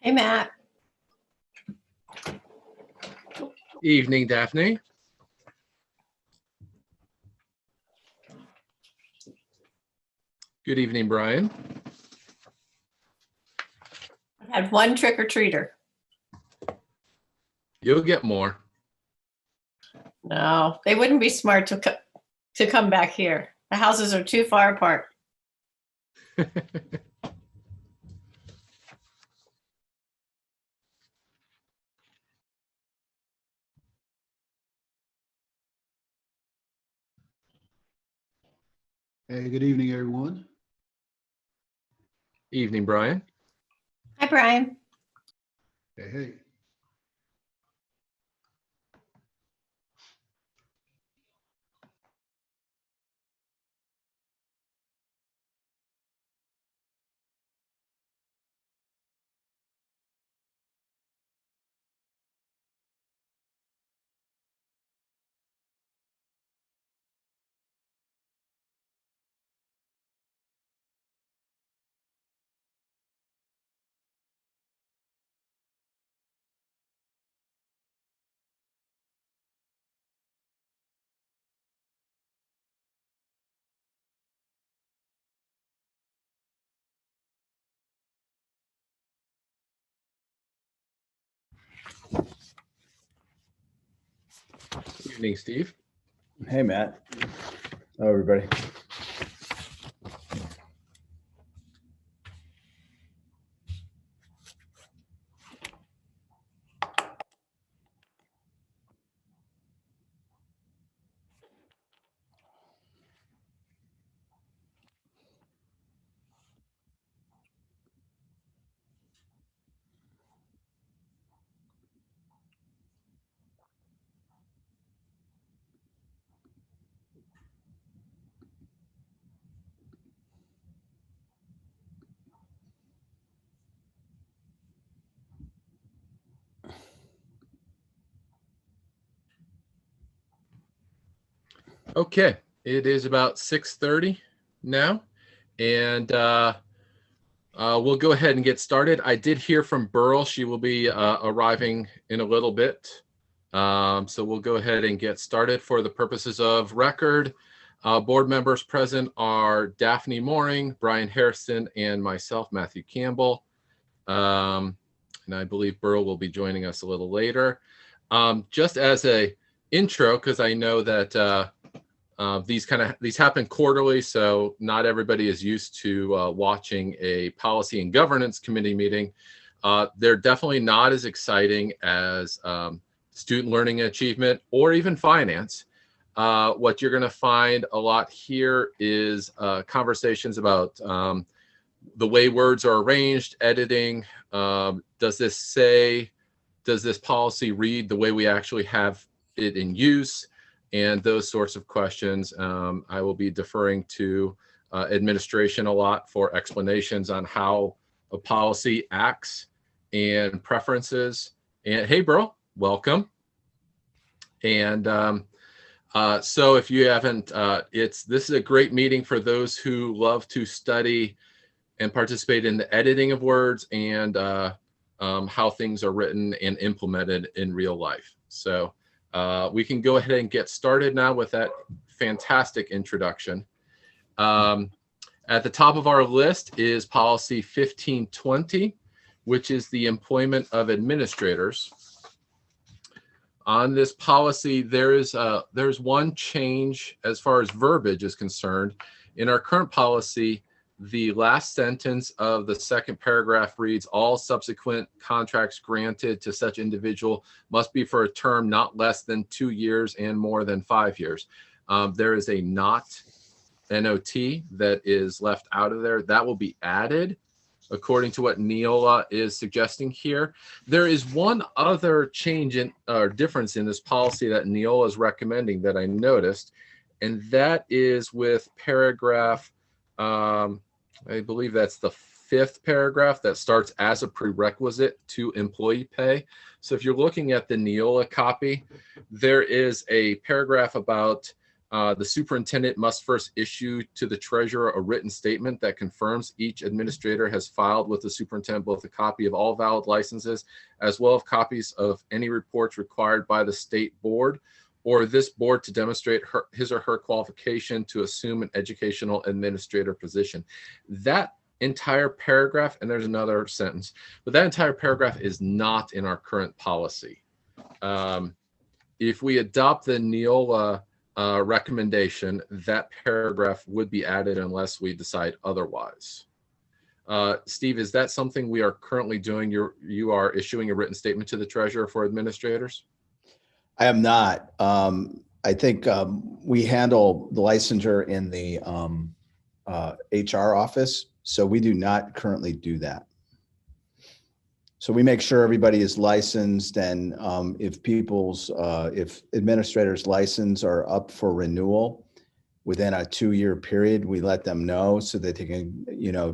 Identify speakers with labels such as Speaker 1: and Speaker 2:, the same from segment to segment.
Speaker 1: Hey, Matt.
Speaker 2: Evening, Daphne. Good evening, Brian.
Speaker 1: I had one trick-or-treater.
Speaker 2: You'll get more.
Speaker 1: No, they wouldn't be smart to come back here. The houses are too far apart.
Speaker 3: Hey, good evening, everyone.
Speaker 2: Evening, Brian.
Speaker 1: Hi, Brian.
Speaker 3: Hey, hey.
Speaker 2: Evening, Steve.
Speaker 4: Hey, Matt. Hello, everybody.
Speaker 2: Okay, it is about 6:30 now, and we'll go ahead and get started. I did hear from Burl. She will be arriving in a little bit. So we'll go ahead and get started. For the purposes of record, board members present are Daphne Mooring, Brian Harrison, and myself, Matthew Campbell. And I believe Burl will be joining us a little later. Just as a intro, because I know that these happen quarterly, so not everybody is used to watching a policy and governance committee meeting. They're definitely not as exciting as student learning and achievement or even finance. What you're going to find a lot here is conversations about the way words are arranged, editing. Does this policy read the way we actually have it in use? And those sorts of questions. I will be deferring to administration a lot for explanations on how a policy acts and preferences. And hey, Burl, welcome. And so if you haven't, this is a great meeting for those who love to study and participate in the editing of words and how things are written and implemented in real life. So we can go ahead and get started now with that fantastic introduction. At the top of our list is policy 1520, which is the employment of administrators. On this policy, there's one change as far as verbiage is concerned. In our current policy, the last sentence of the second paragraph reads, all subsequent contracts granted to such individual must be for a term not less than 2 years and more than 5 years. There is a not, N-O-T, that is left out of there. That will be added according to what Neola is suggesting here. There is one other change or difference in this policy that Neola is recommending that I noticed, and that is with paragraph I believe that's the 5th paragraph that starts as a prerequisite to employee pay. So if you're looking at the Neola copy, there is a paragraph about The superintendent must first issue to the treasurer a written statement that confirms each administrator has filed with the superintendent both a copy of all valid licenses as well as copies of any reports required by the state board or this board to demonstrate his or her qualification to assume an educational administrator position. That entire paragraph, and there's another sentence, but that entire paragraph is not in our current policy. If we adopt the Neola recommendation, that paragraph would be added unless we decide otherwise. Steve, is that something we are currently doing? You are issuing a written statement to the treasurer for administrators?
Speaker 4: I am not. I think we handle the licensure in the HR office, so we do not currently do that. So we make sure everybody is licensed, and if administrators' license are up for renewal within a 2-year period, we let them know so that they can,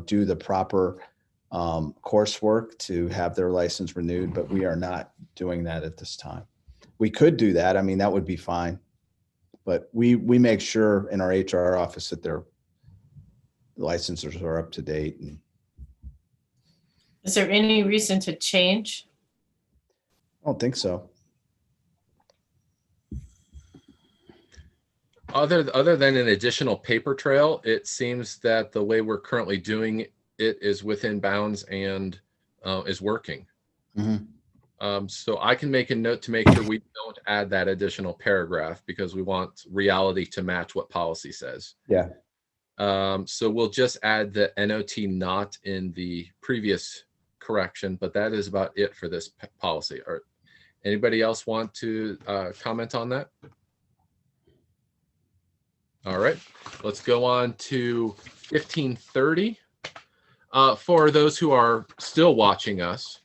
Speaker 4: do the proper coursework to have their license renewed. But we are not doing that at this time. We could do that. I mean, that would be fine. But we make sure in our HR office that their licenses are up to date. And
Speaker 1: Is there any reason to change?
Speaker 4: I don't think so.
Speaker 2: Other than an additional paper trail, it seems that the way we're currently doing it is within bounds and is working.
Speaker 4: Mm-hmm.
Speaker 2: So I can make a note to make sure we don't add that additional paragraph because we want reality to match what policy says.
Speaker 4: Yeah.
Speaker 2: So we'll just add the NOT not in the previous correction, but that is about it for this policy. Or anybody else want to comment on that? All right, let's go on to 1530. For those who are still watching us,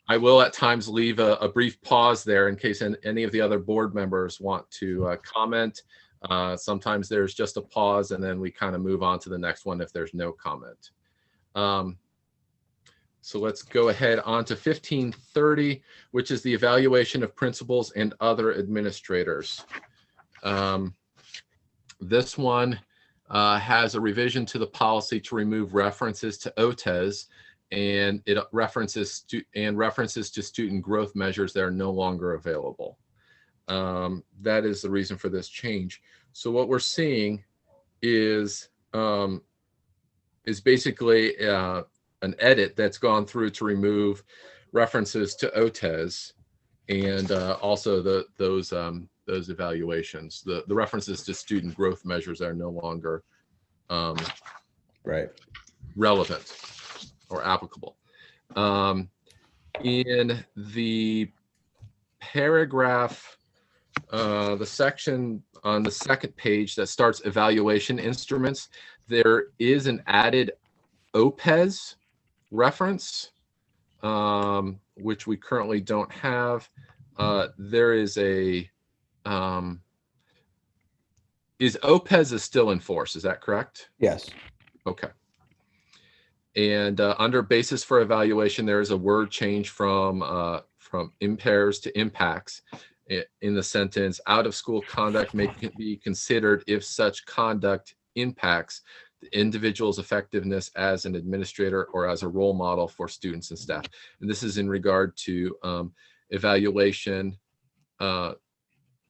Speaker 2: I will at times leave a brief pause there in case any of the other board members want to comment. Sometimes there's just a pause and then we kind of move on to the next one if there's no comment. So let's go ahead on to 1530, which is the evaluation of principals and other administrators. This one has a revision to the policy to remove references to OTES, and it references to student growth measures that are no longer available. That is the reason for this change. So what we're seeing is basically an edit that's gone through to remove references to OTES and also those evaluations. The references to student growth measures are no longer
Speaker 4: Right.
Speaker 2: relevant or applicable. In the paragraph, the section on the second page that starts evaluation instruments, there is an added OPES reference, which we currently don't have. There is a, is OPES still in force? Is that correct?
Speaker 4: Yes.
Speaker 2: Okay. And under basis for evaluation, there is a word change from impairs to impacts in the sentence. Out of school conduct may be considered if such conduct impacts the individual's effectiveness as an administrator or as a role model for students and staff. And this is in regard to evaluation,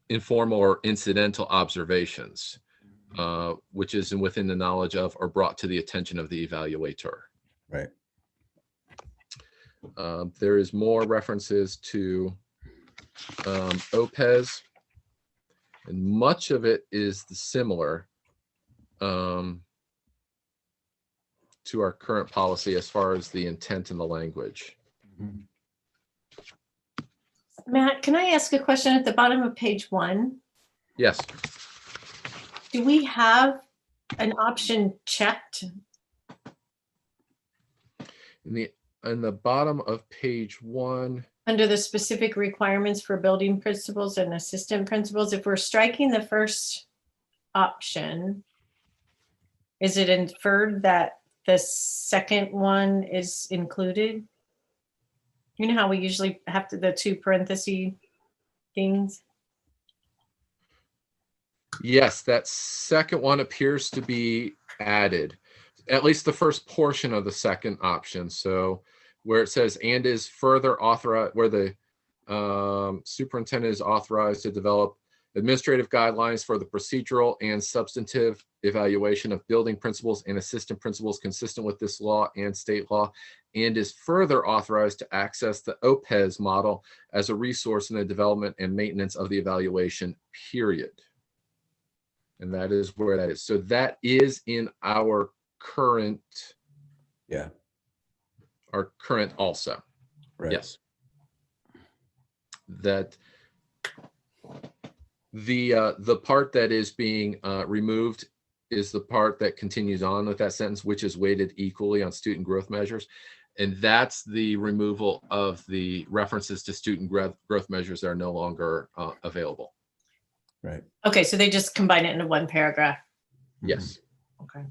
Speaker 2: informal or incidental observations, which is within the knowledge of or brought to the attention of the evaluator.
Speaker 4: Right.
Speaker 2: There is more references to OPES, and much of it is similar to our current policy as far as the intent and the language.
Speaker 4: Mm-hmm.
Speaker 1: Matt, can I ask a question at the bottom of page 1?
Speaker 2: Yes.
Speaker 1: Do we have an option checked?
Speaker 2: In the bottom of page 1.
Speaker 1: Under the specific requirements for building principals and assistant principals, if we're striking the first option, is it inferred that the second one is included? You know how we usually have the 2 parentheses things?
Speaker 2: Yes, that second one appears to be added, at least the first portion of the second option. So where it says and is further authorized, where the superintendent is authorized to develop administrative guidelines for the procedural and substantive evaluation of building principals and assistant principals consistent with this law and state law, and is further authorized to access the OPES model as a resource in the development and maintenance of the evaluation period. And that is where that is. So that is in our current,
Speaker 4: Yeah.
Speaker 2: our current also.
Speaker 4: Right.
Speaker 2: Yes. That the part that is being removed is the part that continues on with that sentence, which is weighted equally on student growth measures. And that's the removal of the references to student growth measures that are no longer available.
Speaker 4: Right.
Speaker 1: Okay, so they just combine it into one paragraph.
Speaker 2: Yes.
Speaker 1: Okay.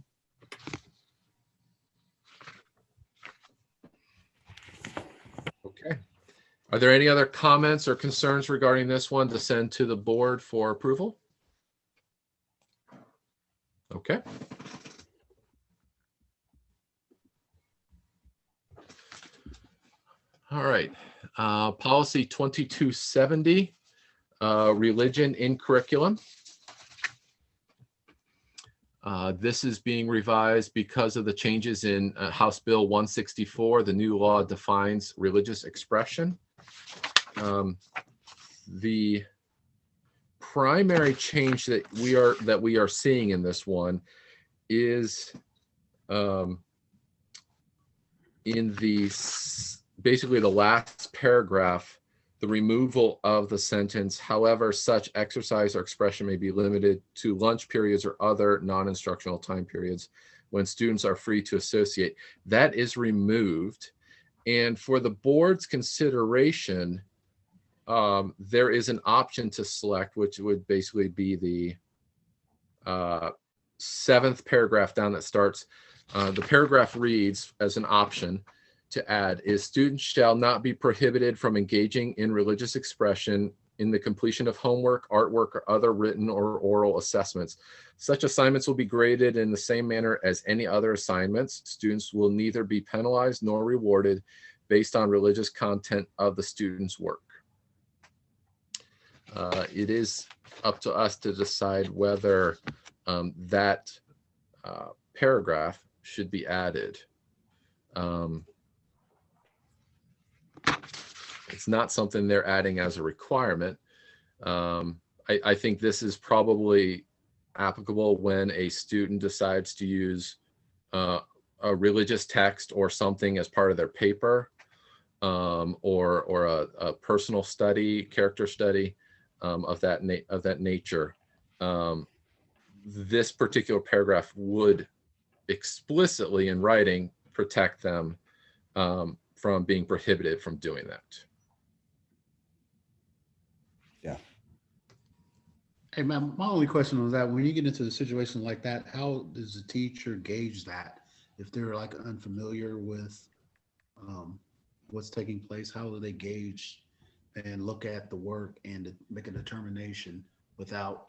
Speaker 2: Okay. Are there any other comments or concerns regarding this one to send to the board for approval? Okay. All right. Policy 2270, religion in curriculum. This is being revised because of the changes in House Bill 164. The new law defines religious expression. The primary change that we are seeing in this one is in basically the last paragraph, the removal of the sentence, however, such exercise or expression may be limited to lunch periods or other non-instructional time periods when students are free to associate. That is removed. And for the board's consideration, there is an option to select, which would basically be the seventh paragraph down that starts. The paragraph reads as an option to add is students shall not be prohibited from engaging in religious expression in the completion of homework, artwork, or other written or oral assessments. Such assignments will be graded in the same manner as any other assignments. Students will neither be penalized nor rewarded based on religious content of the student's work. It is up to us to decide whether that paragraph should be added. It's not something they're adding as a requirement. I think this is probably applicable when a student decides to use a religious text or something as part of their paper, or a personal study, character study of that nature. This particular paragraph would explicitly in writing protect them from being prohibited from doing that.
Speaker 4: Yeah.
Speaker 3: Hey, man, my only question on that, when you get into a situation like that, how does the teacher gauge that? If they're like unfamiliar with what's taking place, how do they gauge and look at the work and make a determination without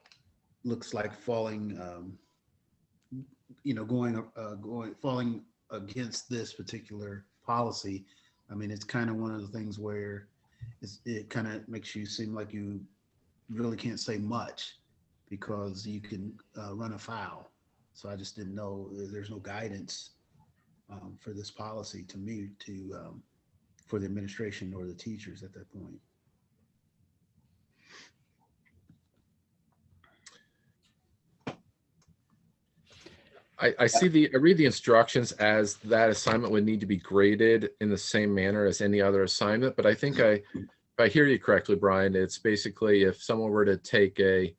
Speaker 3: looks like falling, falling against this particular policy? I mean, it's kind of one of the things where it kind of makes you seem like you really can't say much because you can run afoul. So I just didn't know, there's no guidance for this policy to me for the administration or the teachers at that point.
Speaker 2: I read the instructions as that assignment would need to be graded in the same manner as any other assignment. But I think if I hear you correctly, Brian, it's basically if someone were to take a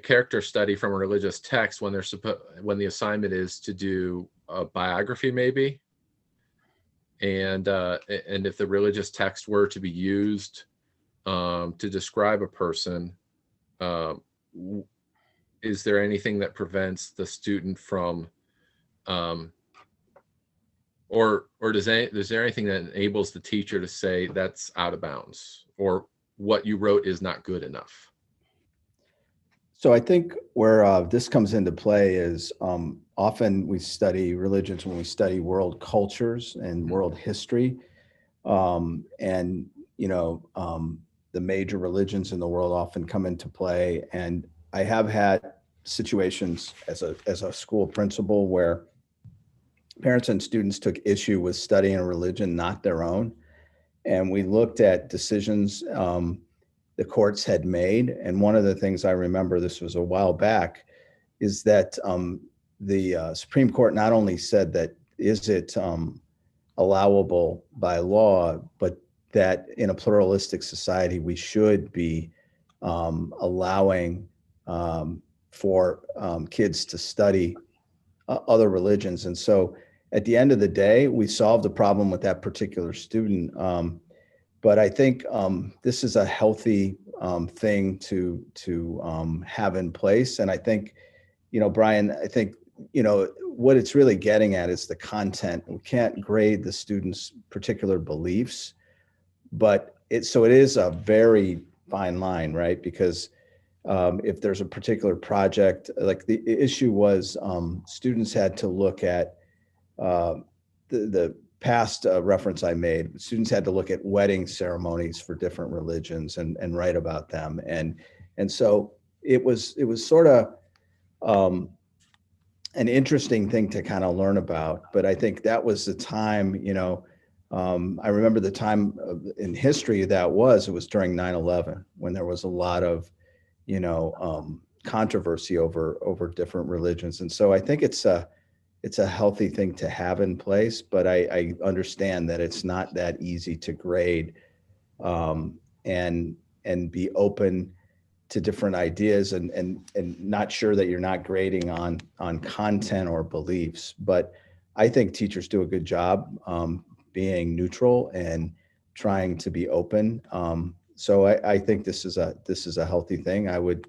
Speaker 2: character study from a religious text when the assignment is to do a biography, maybe, and if the religious text were to be used to describe a person, is there anything that prevents the student from, or is there anything that enables the teacher to say that's out of bounds or what you wrote is not good enough?
Speaker 4: So I think where this comes into play is often we study religions when we study world cultures and world history. And, the major religions in the world often come into play. And I have had situations as a school principal where parents and students took issue with studying a religion not their own. And we looked at decisions the courts had made. And one of the things I remember, this was a while back, is that the Supreme Court not only said that is it allowable by law, but that in a pluralistic society, we should be allowing for kids to study other religions. And so at the end of the day, we solved the problem with that particular student. But I think this is a healthy thing to have in place. And I think, Brian, I think, what it's really getting at is the content. We can't grade the students' particular beliefs, but it is a very fine line, right? Because if there's a particular project, like the issue was students had to look at the past reference I made, students had to look at wedding ceremonies for different religions and write about them. And so it was sort of an interesting thing to kind of learn about. But I think that was the time, I remember the time in history it was during 9/11 when there was a lot of, controversy over different religions. And so I think it's a healthy thing to have in place, but I understand that it's not that easy to grade and be open to different ideas and not sure that you're not grading on content or beliefs. But I think teachers do a good job being neutral and trying to be open. So I think this is a healthy thing. I would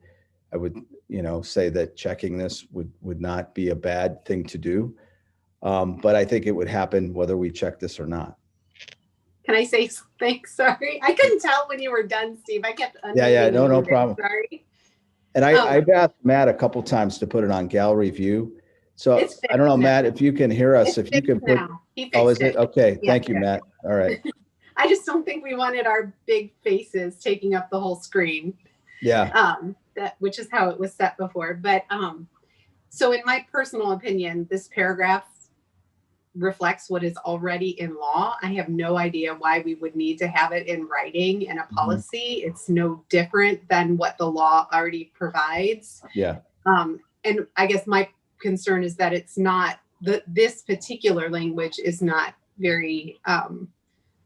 Speaker 4: say that checking this would not be a bad thing to do. But I think it would happen whether we check this or not.
Speaker 5: Can I say something? Sorry. I couldn't tell when you were done, Steve. I kept
Speaker 4: Yeah, no problem.
Speaker 5: Sorry.
Speaker 4: And I've asked Matt a couple times to put it on gallery view. So I don't know, Matt, if you can hear us, if you can put, is it? Okay. Yeah, thank you, Matt. All right.
Speaker 5: I just don't think we wanted our big faces taking up the whole screen.
Speaker 4: Yeah.
Speaker 5: Which is how it was set before. But so in my personal opinion, this paragraph reflects what is already in law. I have no idea why we would need to have it in writing in a policy. It's no different than what the law already provides.
Speaker 4: Yeah.
Speaker 5: And I guess my concern is that it's not this particular language is not very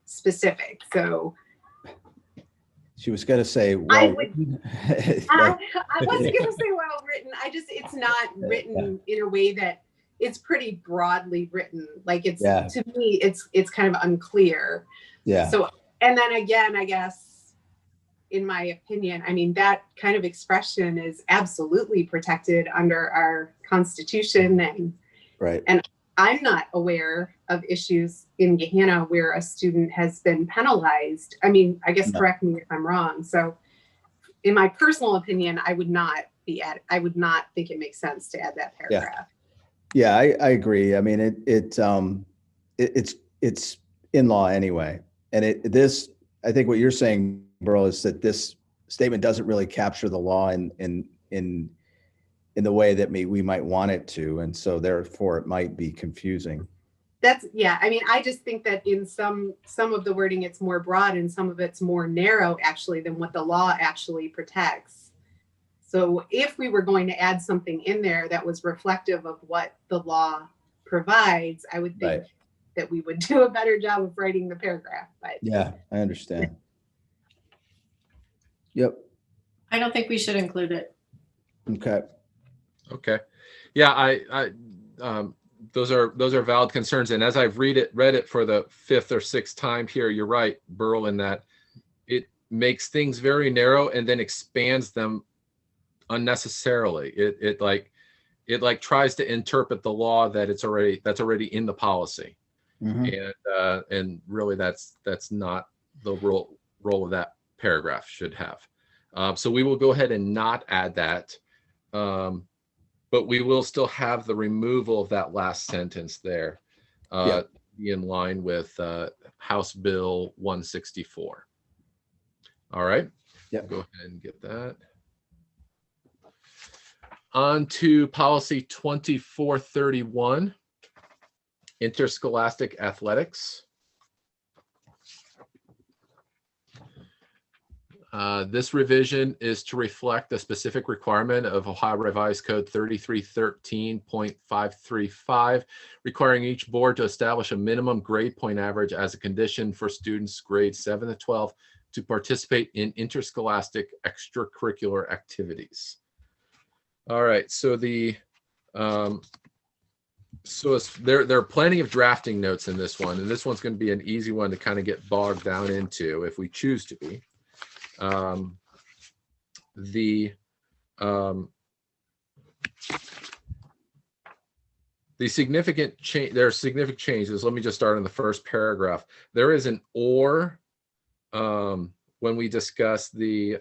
Speaker 5: specific. So
Speaker 4: she was going to say, well,
Speaker 5: I wasn't going to say well written. It's not written in a way that it's pretty broadly written. Like to me, it's kind of unclear.
Speaker 4: Yeah.
Speaker 5: So, and then again, I guess, in my opinion, I mean, that kind of expression is absolutely protected under our Constitution. And I'm not aware of issues in Gehenna where a student has been penalized. I mean, I guess correct me if I'm wrong. So in my personal opinion, I would not think it makes sense to add that paragraph.
Speaker 4: Yeah, I agree. I mean, it's in law anyway. And I think what you're saying, Burl, is that this statement doesn't really capture the law in the way that we might want it to. And so therefore it might be confusing.
Speaker 5: I mean, I just think that in some of the wording, it's more broad and some of it's more narrow actually than what the law actually protects. So if we were going to add something in there that was reflective of what the law provides, I would think that we would do a better job of writing the paragraph. But
Speaker 4: yeah, I understand. Yep.
Speaker 1: I don't think we should include it.
Speaker 2: Okay. Yeah, I those are valid concerns. And as I've read it for the fifth or sixth time here, you're right, Burl, in that it makes things very narrow and then expands them unnecessarily. It tries to interpret the law that's already in the policy. And really that's not the role of that paragraph should have. So we will go ahead and not add that. but we will still have the removal of that last sentence there, be in line with House Bill 164. All right.
Speaker 4: Yep.
Speaker 2: Go ahead and get that. On to policy 2431, interscholastic athletics. This revision is to reflect the specific requirement of Ohio Revised Code 3313.535, requiring each board to establish a minimum grade point average as a condition for students grades 7 to 12 to participate in interscholastic extracurricular activities. All right, so there are plenty of drafting notes in this one, and this one's going to be an easy one to kind of get bogged down into if we choose to be. The significant change, there are significant changes. Let me just start in the first paragraph. There is an or when we discuss the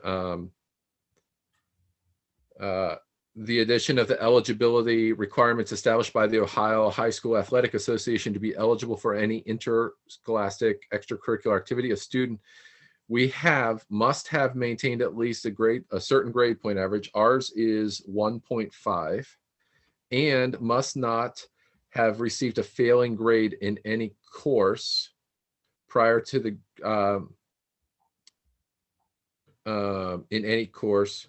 Speaker 2: addition of the eligibility requirements established by the Ohio High School Athletic Association to be eligible for any interscholastic extracurricular activity. A student must have maintained at least a certain grade point average. Ours is 1.5, and must not have received a failing grade in any course prior to the in any course.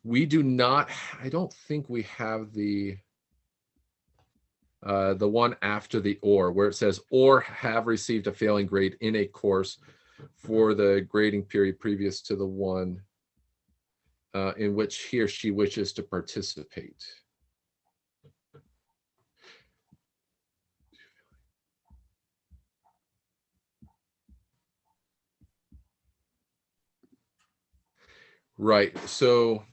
Speaker 2: We do not, I don't think we have the one after the or, where it says or have received a failing grade in a course for the grading period previous to the one in which he or she wishes to participate. Right, so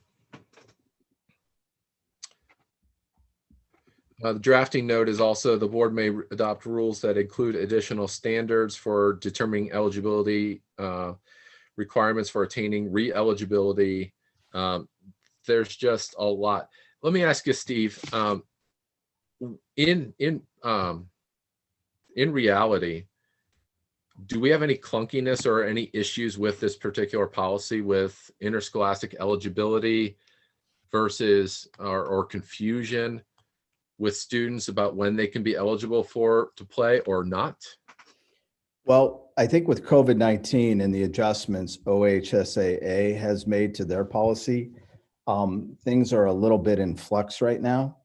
Speaker 2: the drafting note is also the board may adopt rules that include additional standards for determining eligibility, requirements for attaining re-eligibility. There's just a lot. Let me ask you, Steve, in reality, do we have any clunkiness or any issues with this particular policy with interscholastic eligibility versus or confusion with students about when they can be eligible to play or not?
Speaker 4: Well, I think with COVID-19 and the adjustments OHSAA has made to their policy, things are a little bit in flux right now.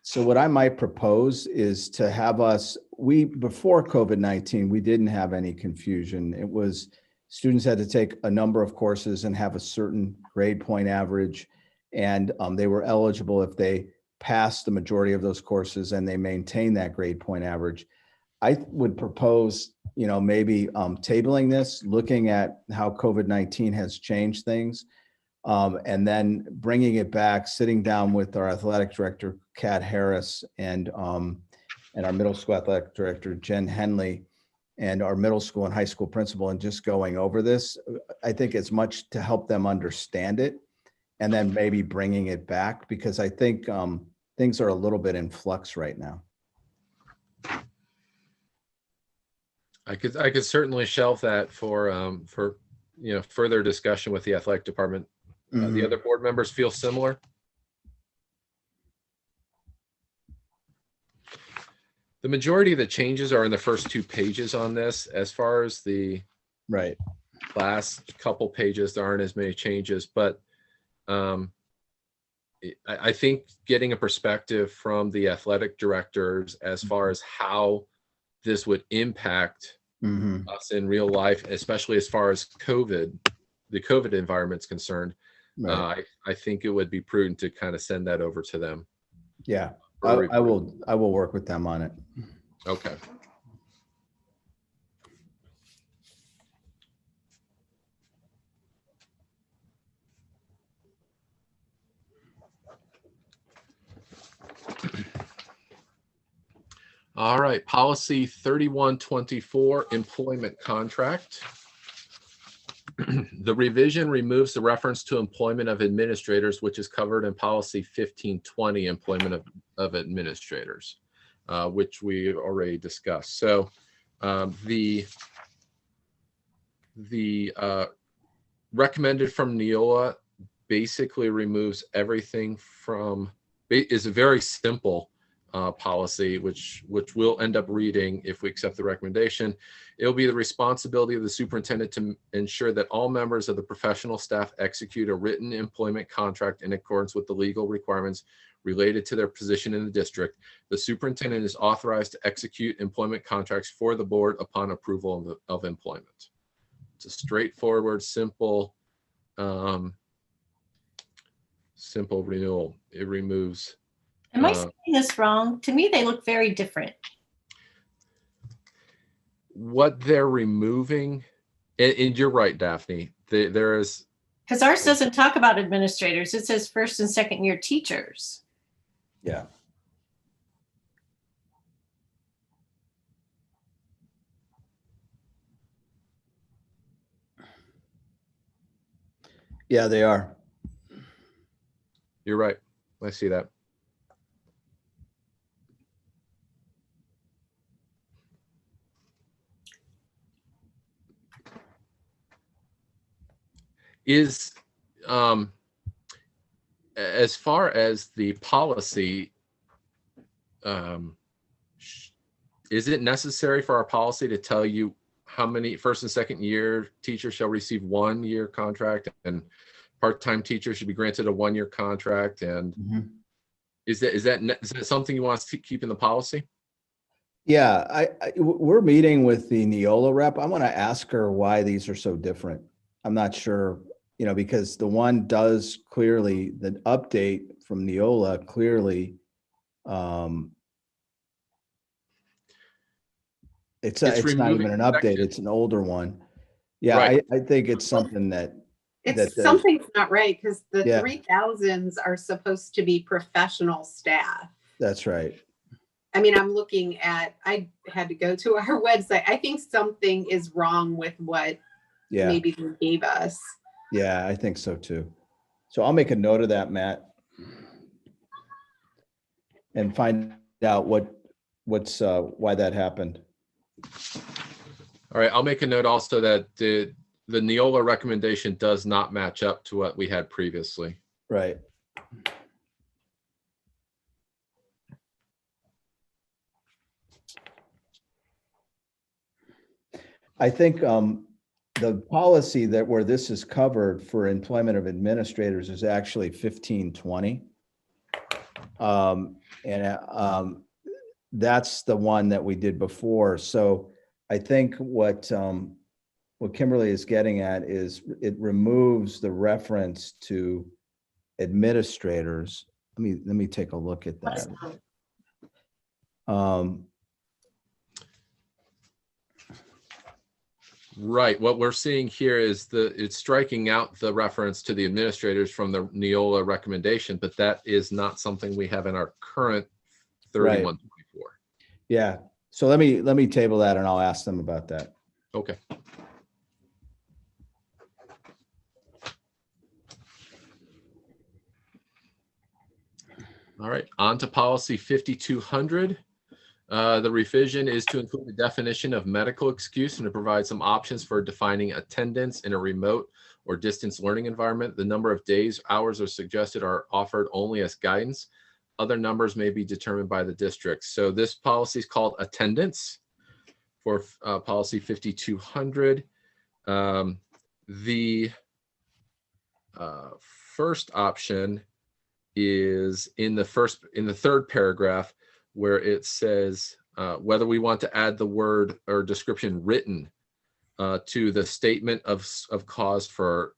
Speaker 4: So what I might propose is to have before COVID-19, we didn't have any confusion. It was students had to take a number of courses and have a certain grade point average, and they were eligible if they passed the majority of those courses and they maintain that grade point average. I would propose, maybe tabling this, looking at how COVID-19 has changed things, and then bringing it back, sitting down with our athletic director, Kat Harris, and our middle school athletic director, Jen Henley, and our middle school and high school principal, and just going over this. I think it's much to help them understand it, and then maybe bringing it back, because I think things are a little bit in flux right now.
Speaker 2: I could certainly shelve that for further discussion with the athletic department. The other board members feel similar? The majority of the changes are in the first 2 pages on this. As far as the last couple pages, there aren't as many changes, but I think getting a perspective from the athletic directors as far as how this would impact us in real life, especially as far as the COVID environment's concerned, I think it would be prudent to kind of send that over to them.
Speaker 4: Yeah, I will work with them on it.
Speaker 2: Okay. All right, policy 3124, employment contract. The revision removes the reference to employment of administrators, which is covered in policy 1520, employment of administrators, which we already discussed. So the recommended from Neola basically removes everything from, is a very simple policy, which we'll end up reading if we accept the recommendation. It'll be the responsibility of the superintendent to ensure that all members of the professional staff execute a written employment contract in accordance with the legal requirements related to their position in the district. The superintendent is authorized to execute employment contracts for the board upon approval of employment. It's a straightforward, simple renewal. It removes.
Speaker 1: Am I saying this wrong? To me, they look very different.
Speaker 2: What they're removing, and you're right, Daphne, there is.
Speaker 1: Because ours doesn't talk about administrators. It says first and second year teachers.
Speaker 4: Yeah. Yeah, they are.
Speaker 2: You're right. I see that. Is as far as the policy, is it necessary for our policy to tell you how many first and second year teachers shall receive 1 year contract and part-time teachers should be granted a 1 year contract? And is that something you want to keep in the policy?
Speaker 4: Yeah, we're meeting with the Neola rep. I'm going to ask her why these are so different. I'm not sure, because the one does clearly, the update from Neola clearly, it's not even an update. It's an older one. Yeah, right. I think it's something
Speaker 5: something's not right, because the 3000s are supposed to be professional staff.
Speaker 4: That's right.
Speaker 5: I mean, I'm looking at, I had to go to our website. I think something is wrong with what maybe they gave us.
Speaker 4: Yeah, I think so too. So I'll make a note of that, Matt, and find out what's why that happened.
Speaker 2: All right, I'll make a note also that the Neola recommendation does not match up to what we had previously.
Speaker 4: Right. I think the policy where this is covered for employment of administrators is actually 1520. That's the one that we did before. So I think what Kimberly is getting at is it removes the reference to administrators. Let me take a look at that.
Speaker 2: Right. What we're seeing here is it's striking out the reference to the administrators from the Neola recommendation, but that is not something we have in our current 3124.
Speaker 4: Right. Yeah. So let me table that and I'll ask them about that.
Speaker 2: Okay. All right. On to policy 5200. The revision is to include the definition of medical excuse and to provide some options for defining attendance in a remote or distance learning environment. The number of days, hours are suggested are offered only as guidance. Other numbers may be determined by the district. So this policy is called attendance for policy 5200. The first option is in the third paragraph, where it says whether we want to add the word or description written to the statement of cause for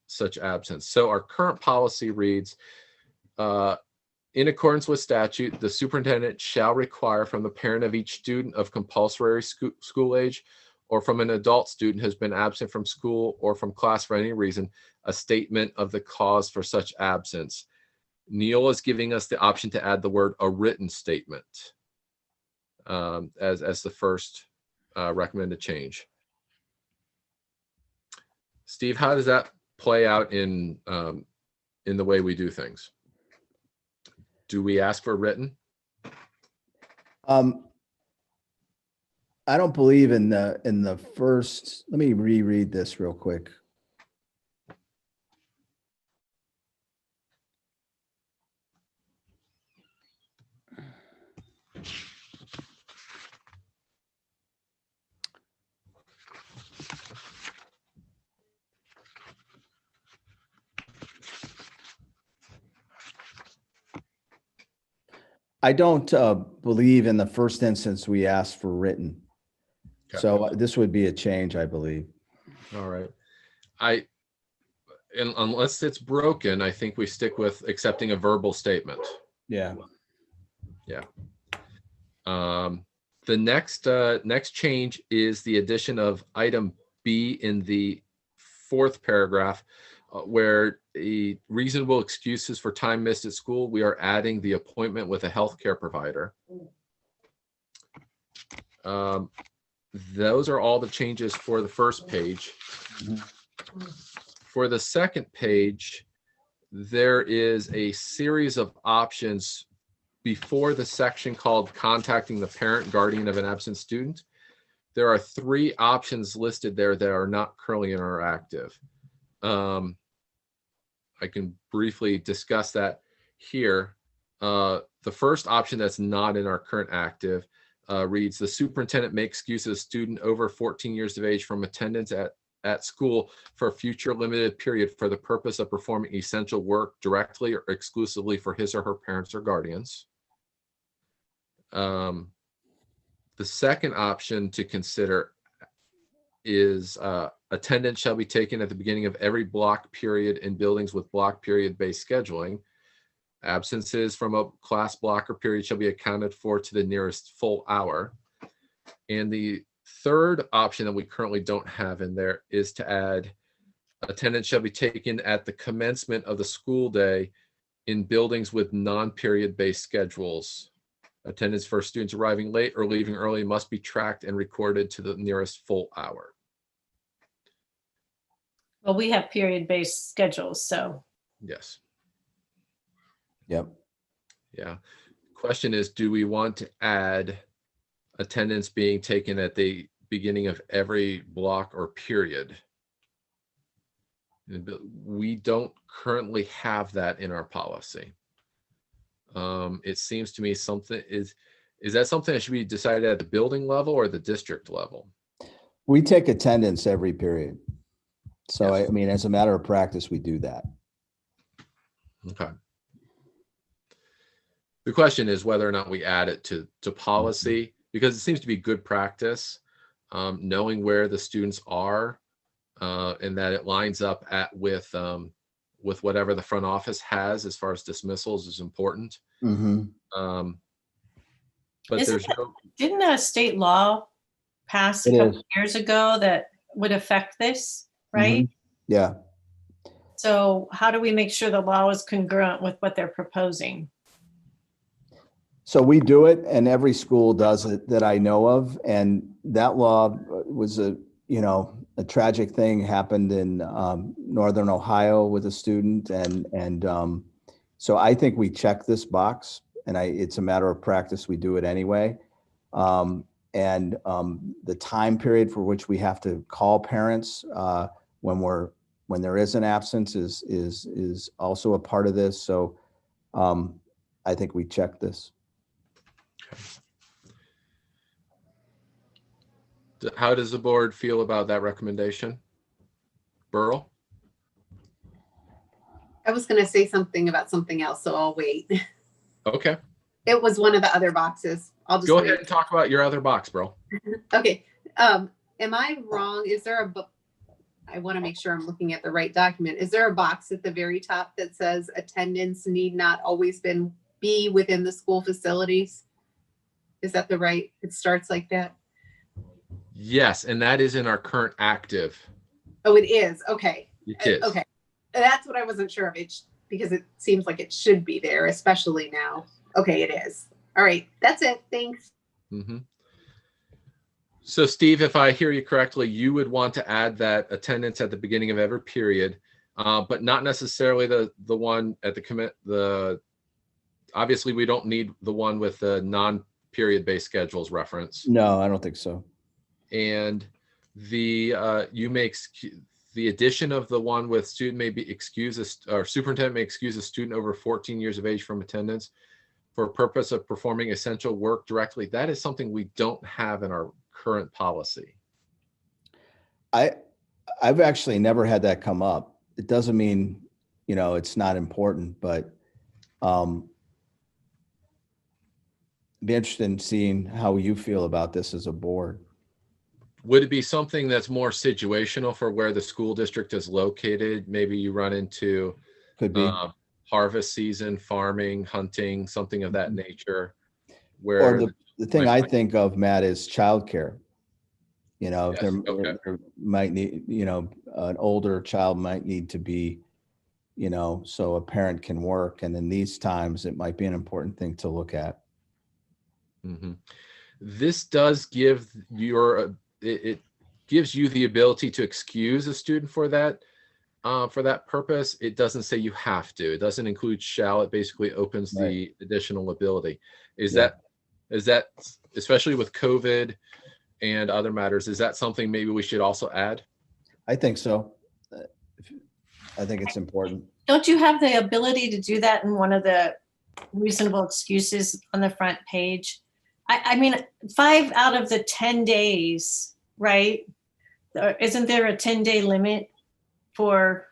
Speaker 2: such absence. So our current policy reads, in accordance with statute, the superintendent shall require from the parent of each student of compulsory school age or from an adult student who has been absent from school or from class for any reason, a statement of the cause for such absence. Neola is giving us the option to add the word a written statement as the first recommended change. Steve, how does that play out in the way we do things? Do we ask for written?
Speaker 4: I don't believe in the first. Let me reread this real quick. I don't believe in the first instance we asked for written.
Speaker 2: Okay.
Speaker 4: So this would be a change, I believe.
Speaker 2: All right. And unless it's broken, I think we stick with accepting a verbal statement.
Speaker 4: Yeah.
Speaker 2: Yeah. The next change is the addition of item B in the fourth paragraph, where the reasonable excuses for time missed at school, we are adding the appointment with a healthcare provider. Those are all the changes for the first page. For the second page, there is a series of options before the section called contacting the parent, guardian of an absent student. There are 3 options listed there that are not currently interactive. I can briefly discuss that here. The first option that's not in our current active reads, the superintendent may excuse a student over 14 years of age from attendance at school for a future limited period for the purpose of performing essential work directly or exclusively for his or her parents or guardians. The second option to consider is attendance shall be taken at the beginning of every block period in buildings with block period based scheduling. Absences from a class block or period shall be accounted for to the nearest full hour. And the third option that we currently don't have in there is to add attendance shall be taken at the commencement of the school day in buildings with non-period based schedules. Attendance for students arriving late or leaving early must be tracked and recorded to the nearest full hour.
Speaker 1: Well, we have period-based schedules, so.
Speaker 2: Yes.
Speaker 4: Yep.
Speaker 2: Yeah. Question is, do we want to add attendance being taken at the beginning of every block or period? We don't currently have that in our policy. It seems to me something is that something that should be decided at the building level or the district level?
Speaker 4: We take attendance every period. So,
Speaker 2: Yes.
Speaker 4: I mean, as a matter of practice, we do that.
Speaker 2: Okay. The question is whether or not we add it to policy, because it seems to be good practice, knowing where the students are, and that it lines up with whatever the front office has as far as dismissals is important.
Speaker 4: Mm-hmm.
Speaker 2: But there's
Speaker 1: Didn't a state law pass a couple years ago that would affect this, right?
Speaker 4: Mm-hmm. Yeah.
Speaker 1: So how do we make sure the law is congruent with what they're proposing?
Speaker 4: So we do it, and every school does it that I know of. And that law was a tragic thing happened in Northern Ohio with a student. And so I think we check this box, and it's a matter of practice. We do it anyway. And the time period for which we have to call parents when there is an absence is also a part of this. So I think we check this.
Speaker 2: How does the board feel about that recommendation? Burl?
Speaker 5: I was going to say something about something else, so I'll wait.
Speaker 2: Okay.
Speaker 5: It was one of the other boxes. I'll just
Speaker 2: go
Speaker 5: wait.
Speaker 2: ahead and talk about your other box, bro.
Speaker 5: Okay. Am I wrong? Is there I want to make sure I'm looking at the right document. Is there a box at the very top that says attendance need not always be within the school facilities? Is that it starts like that?
Speaker 2: Yes, and that is in our current active.
Speaker 5: Oh, it is. Okay.
Speaker 2: It is.
Speaker 5: Okay. That's what I wasn't sure of it, because it seems like it should be there, especially now. Okay, it is. All right. That's it. Thanks.
Speaker 2: Mm-hmm. So Steve, if I hear you correctly, you would want to add that attendance at the beginning of every period, but not necessarily the one at the commit. Obviously we don't need the one with the non-period based schedules reference.
Speaker 4: No, I don't think so.
Speaker 2: And the the addition of the one with student may be excused, or superintendent may excuse a student over 14 years of age from attendance for purpose of performing essential work directly. That is something we don't have in our current policy.
Speaker 4: I've actually never had that come up. It doesn't mean, it's not important, but be interested in seeing how you feel about this as a board.
Speaker 2: Would it be something that's more situational for where the school district is located? Maybe you run into
Speaker 4: Could be.
Speaker 2: Harvest season, farming, hunting, something of that nature.
Speaker 4: Or
Speaker 2: Where
Speaker 4: the thing I think of, Matt, is childcare.
Speaker 2: Yes, okay.
Speaker 4: There might need, an older child might need to be, so a parent can work. And in these times, it might be an important thing to look at.
Speaker 2: Mm-hmm. This does give it gives you the ability to excuse a student for that purpose. It doesn't say you have to. It doesn't include shall. It basically opens the additional ability. Is that especially with COVID and other matters, is that something maybe we should also add?
Speaker 4: I think so. I think it's important.
Speaker 1: Don't you have the ability to do that in one of the reasonable excuses on the front page? I mean, 5 out of the 10 days, right? Isn't there a 10-day limit for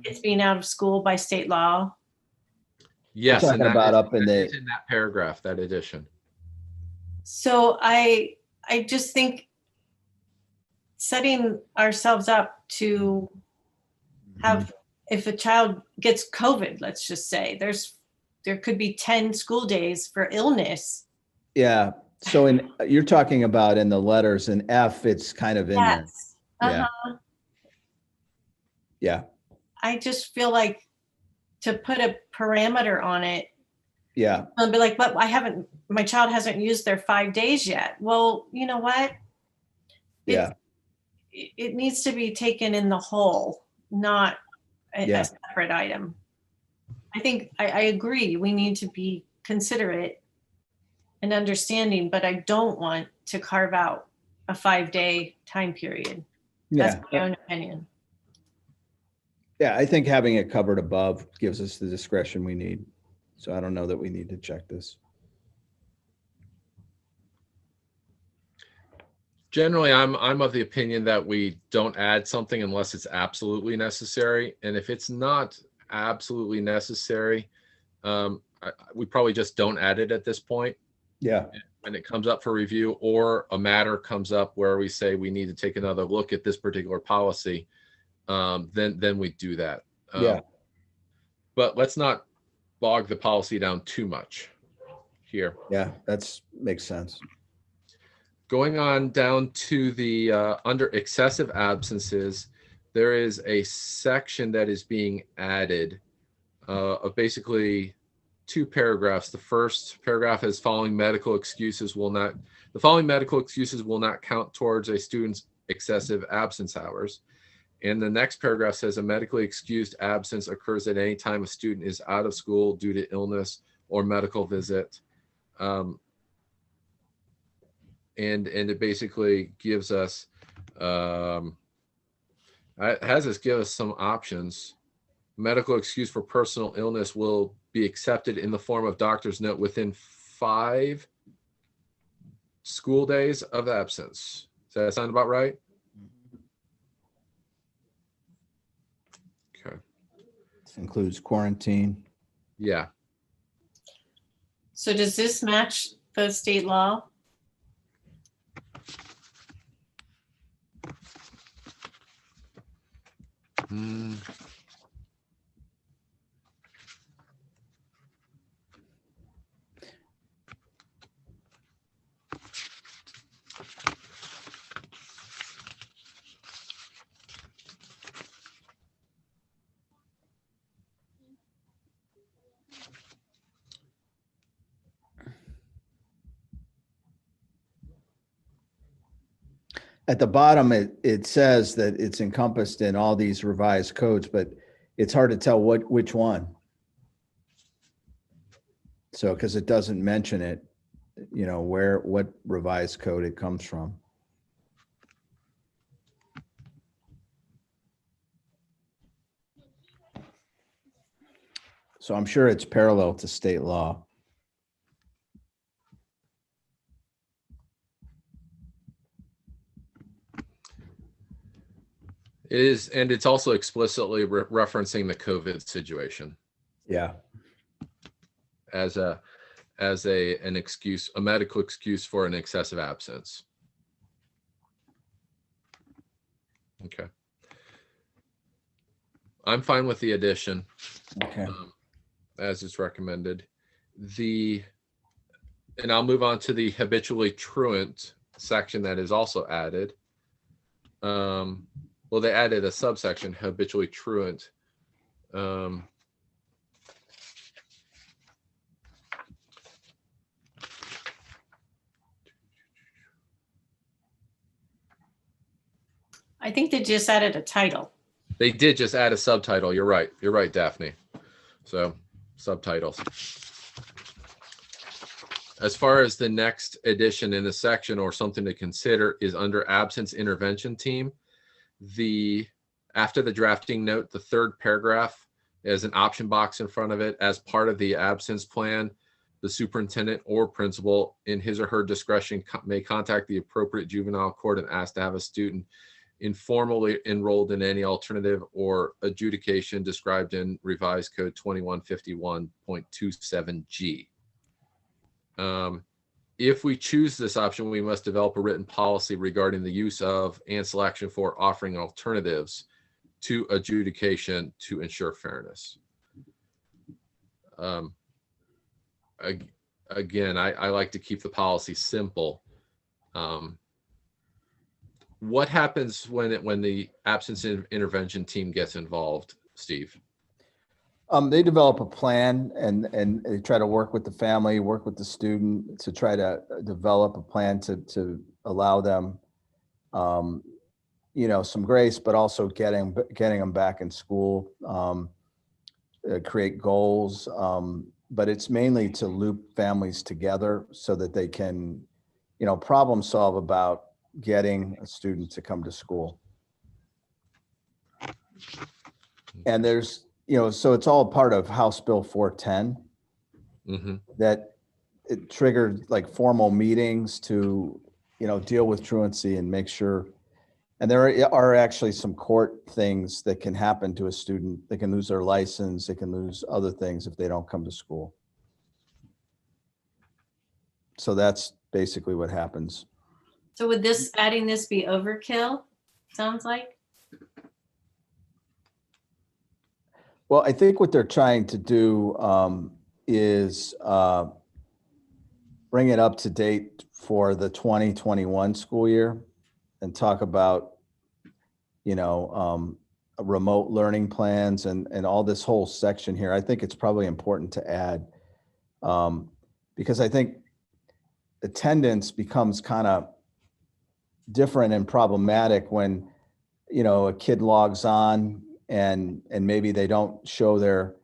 Speaker 1: kids being out of school by state law?
Speaker 2: Yes,
Speaker 4: talking about up in
Speaker 2: in that paragraph, that addition.
Speaker 1: So I just think setting ourselves up to have, if a child gets COVID, let's just say, there could be 10 school days for illness.
Speaker 4: Yeah. So you're talking about in the letters in F, it's kind of in there. Yeah. Yeah.
Speaker 1: I just feel like to put a parameter on it.
Speaker 4: Yeah.
Speaker 1: I'll be like, but my child hasn't used their 5 days yet. Well, you know what?
Speaker 4: Yeah.
Speaker 1: It needs to be taken in the whole, not a separate item. I think I agree. We need to be considerate and understanding, but I don't want to carve out a 5-day time period. That's my own opinion.
Speaker 4: Yeah, I think having it covered above gives us the discretion we need. So I don't know that we need to check this.
Speaker 2: Generally, I'm of the opinion that we don't add something unless it's absolutely necessary. And if it's not absolutely necessary, we probably just don't add it at this point.
Speaker 4: Yeah.
Speaker 2: When it comes up for review or a matter comes up where we say we need to take another look at this particular policy, then we do that. But let's not bog the policy down too much here.
Speaker 4: Yeah, makes sense.
Speaker 2: Going on down to the under excessive absences, there is a section that is being added of basically 2 paragraphs. The first paragraph is the following medical excuses will not count towards a student's excessive absence hours. And the next paragraph says a medically excused absence occurs at any time a student is out of school due to illness or medical visit. And it basically gives us, give us some options. Medical excuse for personal illness will be accepted in the form of doctor's note within 5 school days of absence. Does that sound about right? Okay.
Speaker 4: This includes quarantine.
Speaker 2: Yeah.
Speaker 1: So does this match the state law?
Speaker 4: At the bottom, it says that it's encompassed in all these revised codes, but it's hard to tell which one. So, because it doesn't mention it, you know, what revised code it comes from. So I'm sure it's parallel to state law.
Speaker 2: It is, and it's also explicitly referencing the COVID situation.
Speaker 4: Yeah.
Speaker 2: As an excuse, a medical excuse for an excessive absence. Okay. I'm fine with the addition.
Speaker 4: Okay.
Speaker 2: As is recommended. And I'll move on to the habitually truant section that is also added. Well, they added a subsection, habitually truant.
Speaker 1: I think they just added a title.
Speaker 2: They did just add a subtitle. You're right. You're right, Daphne. So subtitles. As far as the next addition in the section or something to consider is under absence intervention team. After the drafting note, the third paragraph has an option box in front of it. As part of the absence plan, the superintendent or principal in his or her discretion may contact the appropriate juvenile court and ask to have a student informally enrolled in any alternative or adjudication described in revised code 2151.27G. If we choose this option, we must develop a written policy regarding the use of and selection for offering alternatives to adjudication to ensure fairness. Again, I like to keep the policy simple. What happens when the absence intervention team gets involved, Steve?
Speaker 4: They develop a plan and they try to work with the family, work with the student to try to develop a plan to allow them, you know, some grace, but also getting them back in school, create goals. But it's mainly to loop families together so that they can, you know, problem solve about getting a student to come to school. And there's, you know, so it's all part of House Bill 410 that it triggered like formal meetings to, you know, deal with truancy and make sure. And there are actually some court things that can happen to a student. They can lose their license. They can lose other things if they don't come to school. So that's basically what happens.
Speaker 1: So would adding this be overkill? Sounds like.
Speaker 4: Well, I think what they're trying to do is bring it up to date for the 2021 school year and talk about, you know, remote learning plans and all this whole section here. I think it's probably important to add because I think attendance becomes kind of different and problematic when, you know, a kid logs on and maybe they don't show their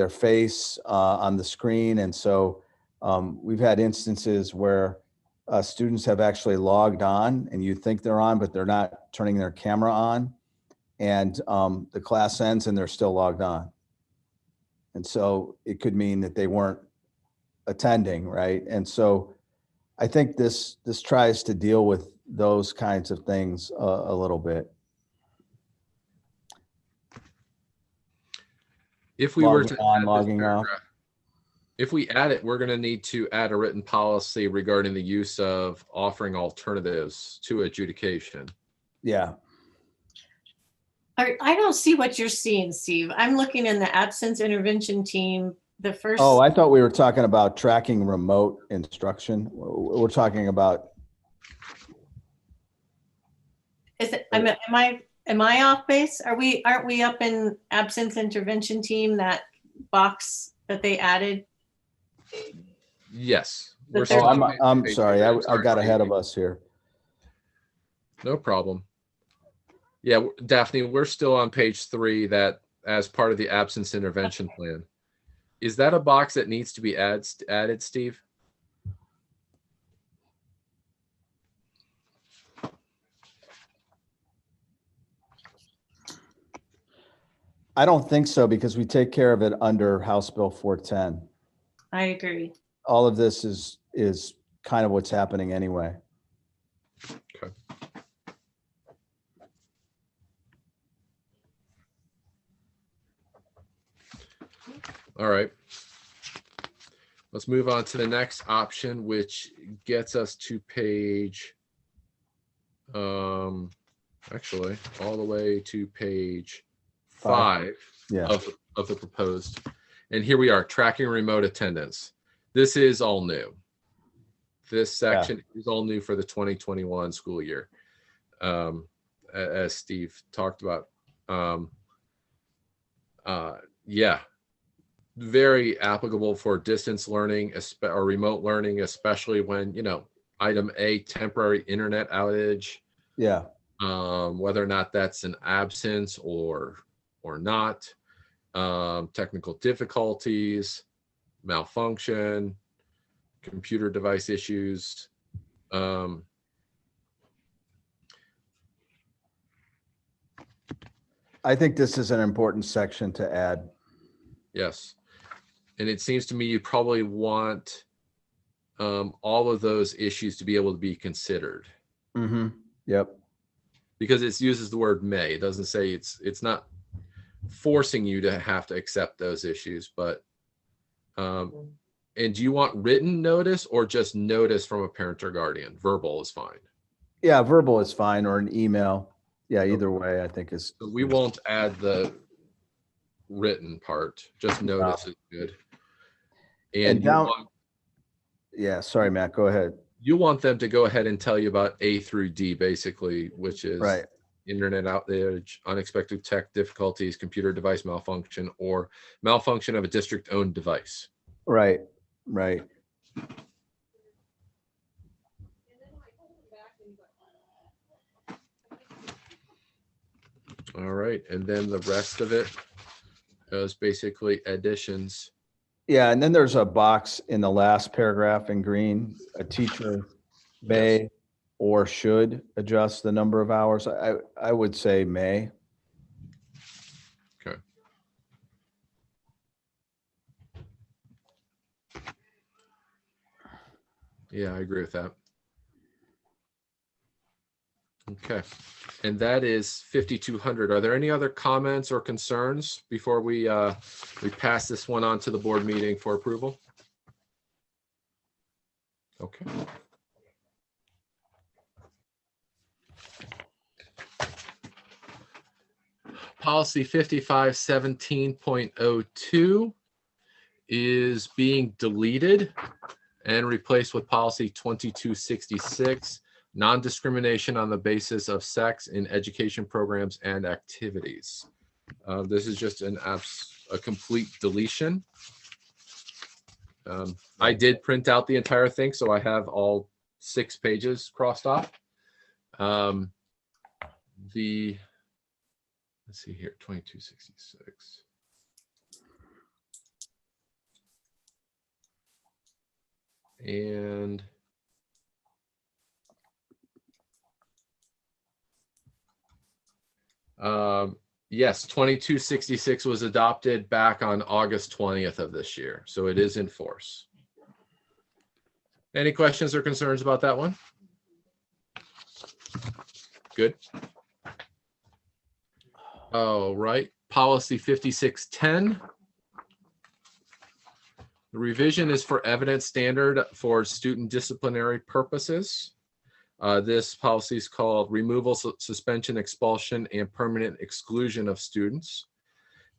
Speaker 4: face on the screen. And so we've had instances where students have actually logged on and you think they're on, but they're not turning their camera on. And the class ends and they're still logged on. And so it could mean that they weren't attending, right? And so I think this tries to deal with those kinds of things a little bit.
Speaker 2: If we were to
Speaker 4: logging off.
Speaker 2: If we add it, we're going to need to add a written policy regarding the use of offering alternatives to adjudication.
Speaker 4: Yeah.
Speaker 1: I don't see what you're seeing, Steve. I'm looking in the absence intervention team. The first.
Speaker 4: Oh, I thought we were talking about tracking remote instruction. We're talking about.
Speaker 1: Is it? Am I off base? Aren't we up in absence intervention team, that box that they added?
Speaker 2: Yes.
Speaker 4: I'm sorry. I got ahead of us here.
Speaker 2: No problem. Yeah, Daphne, we're still on page 3, that as part of the absence intervention plan. Is that a box that needs to be added, Steve?
Speaker 4: I don't think so, because we take care of it under House Bill 410.
Speaker 1: I agree.
Speaker 4: All of this is kind of what's happening anyway.
Speaker 2: Okay. All right. Let's move on to the next option, which gets us to page, actually, all the way to page 5
Speaker 4: Yeah.
Speaker 2: of the proposed. And here we are, tracking remote attendance. This is all new. This section is all new for the 2021 school year, as Steve talked about. Yeah, very applicable for distance learning or remote learning, especially when, you know, item A, temporary internet outage.
Speaker 4: Yeah.
Speaker 2: Whether or not that's an absence or not, technical difficulties, malfunction, computer device issues.
Speaker 4: I think this is an important section to add.
Speaker 2: Yes. And it seems to me you probably want all of those issues to be able to be considered.
Speaker 4: Mm-hmm. Yep.
Speaker 2: Because it uses the word may. It doesn't say it's not forcing you to have to accept those issues, but and do you want written notice or just notice from a parent or guardian? Verbal is fine.
Speaker 4: Yeah, verbal is fine, or an email. Yeah, either way, I think is.
Speaker 2: So we won't add the written part, just notice is good. And you
Speaker 4: down,
Speaker 2: want,
Speaker 4: yeah, sorry, Matt, go ahead.
Speaker 2: You want them to go ahead and tell you about A through D, basically, which is
Speaker 4: right.
Speaker 2: Internet outage, unexpected tech difficulties, computer device malfunction, or malfunction of a district-owned device.
Speaker 4: Right, right.
Speaker 2: All right, and then the rest of it is basically additions.
Speaker 4: Yeah, and then there's a box in the last paragraph in green. A teacher may or should adjust the number of hours. I would say may.
Speaker 2: Okay. Yeah, I agree with that. Okay, and that is 5,200. Are there any other comments or concerns before we pass this one on to the board meeting for approval? Okay. Policy 5517.02 is being deleted and replaced with policy 2266, non-discrimination on the basis of sex in education programs and activities. This is just a complete deletion. I did print out the entire thing, so I have all 6 pages crossed off. Let's see here, 2266. And yes, 2266 was adopted back on August 20th of this year, so it is in force. Any questions or concerns about that one? Good. All right, policy 5610. The revision is for evidence standard for student disciplinary purposes. This policy is called removal, suspension, expulsion, and permanent exclusion of students.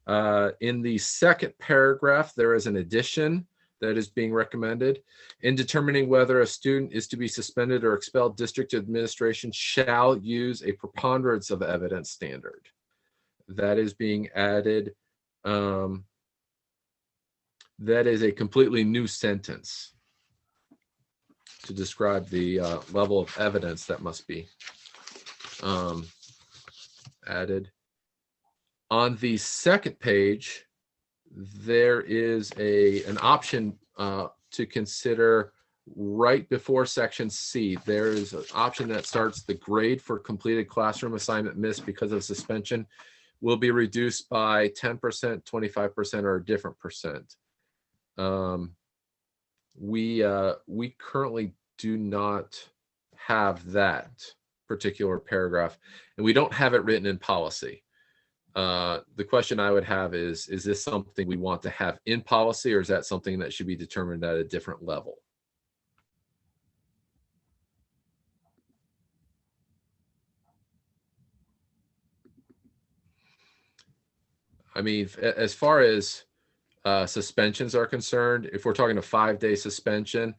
Speaker 2: In the second paragraph, there is an addition that is being recommended. In determining whether a student is to be suspended or expelled, district administration shall use a preponderance of evidence standard. That is being added. That is a completely new sentence to describe the level of evidence that must be added. On the second page, there is an option to consider right before section C. There is an option that starts: the grade for completed classroom assignment missed because of suspension will be reduced by 10%, 25%, or a different percent. We currently do not have that particular paragraph, and we don't have it written in policy. The question I would have is this something we want to have in policy, or is that something that should be determined at a different level? I mean, as far as suspensions are concerned, if we're talking a 5-day suspension,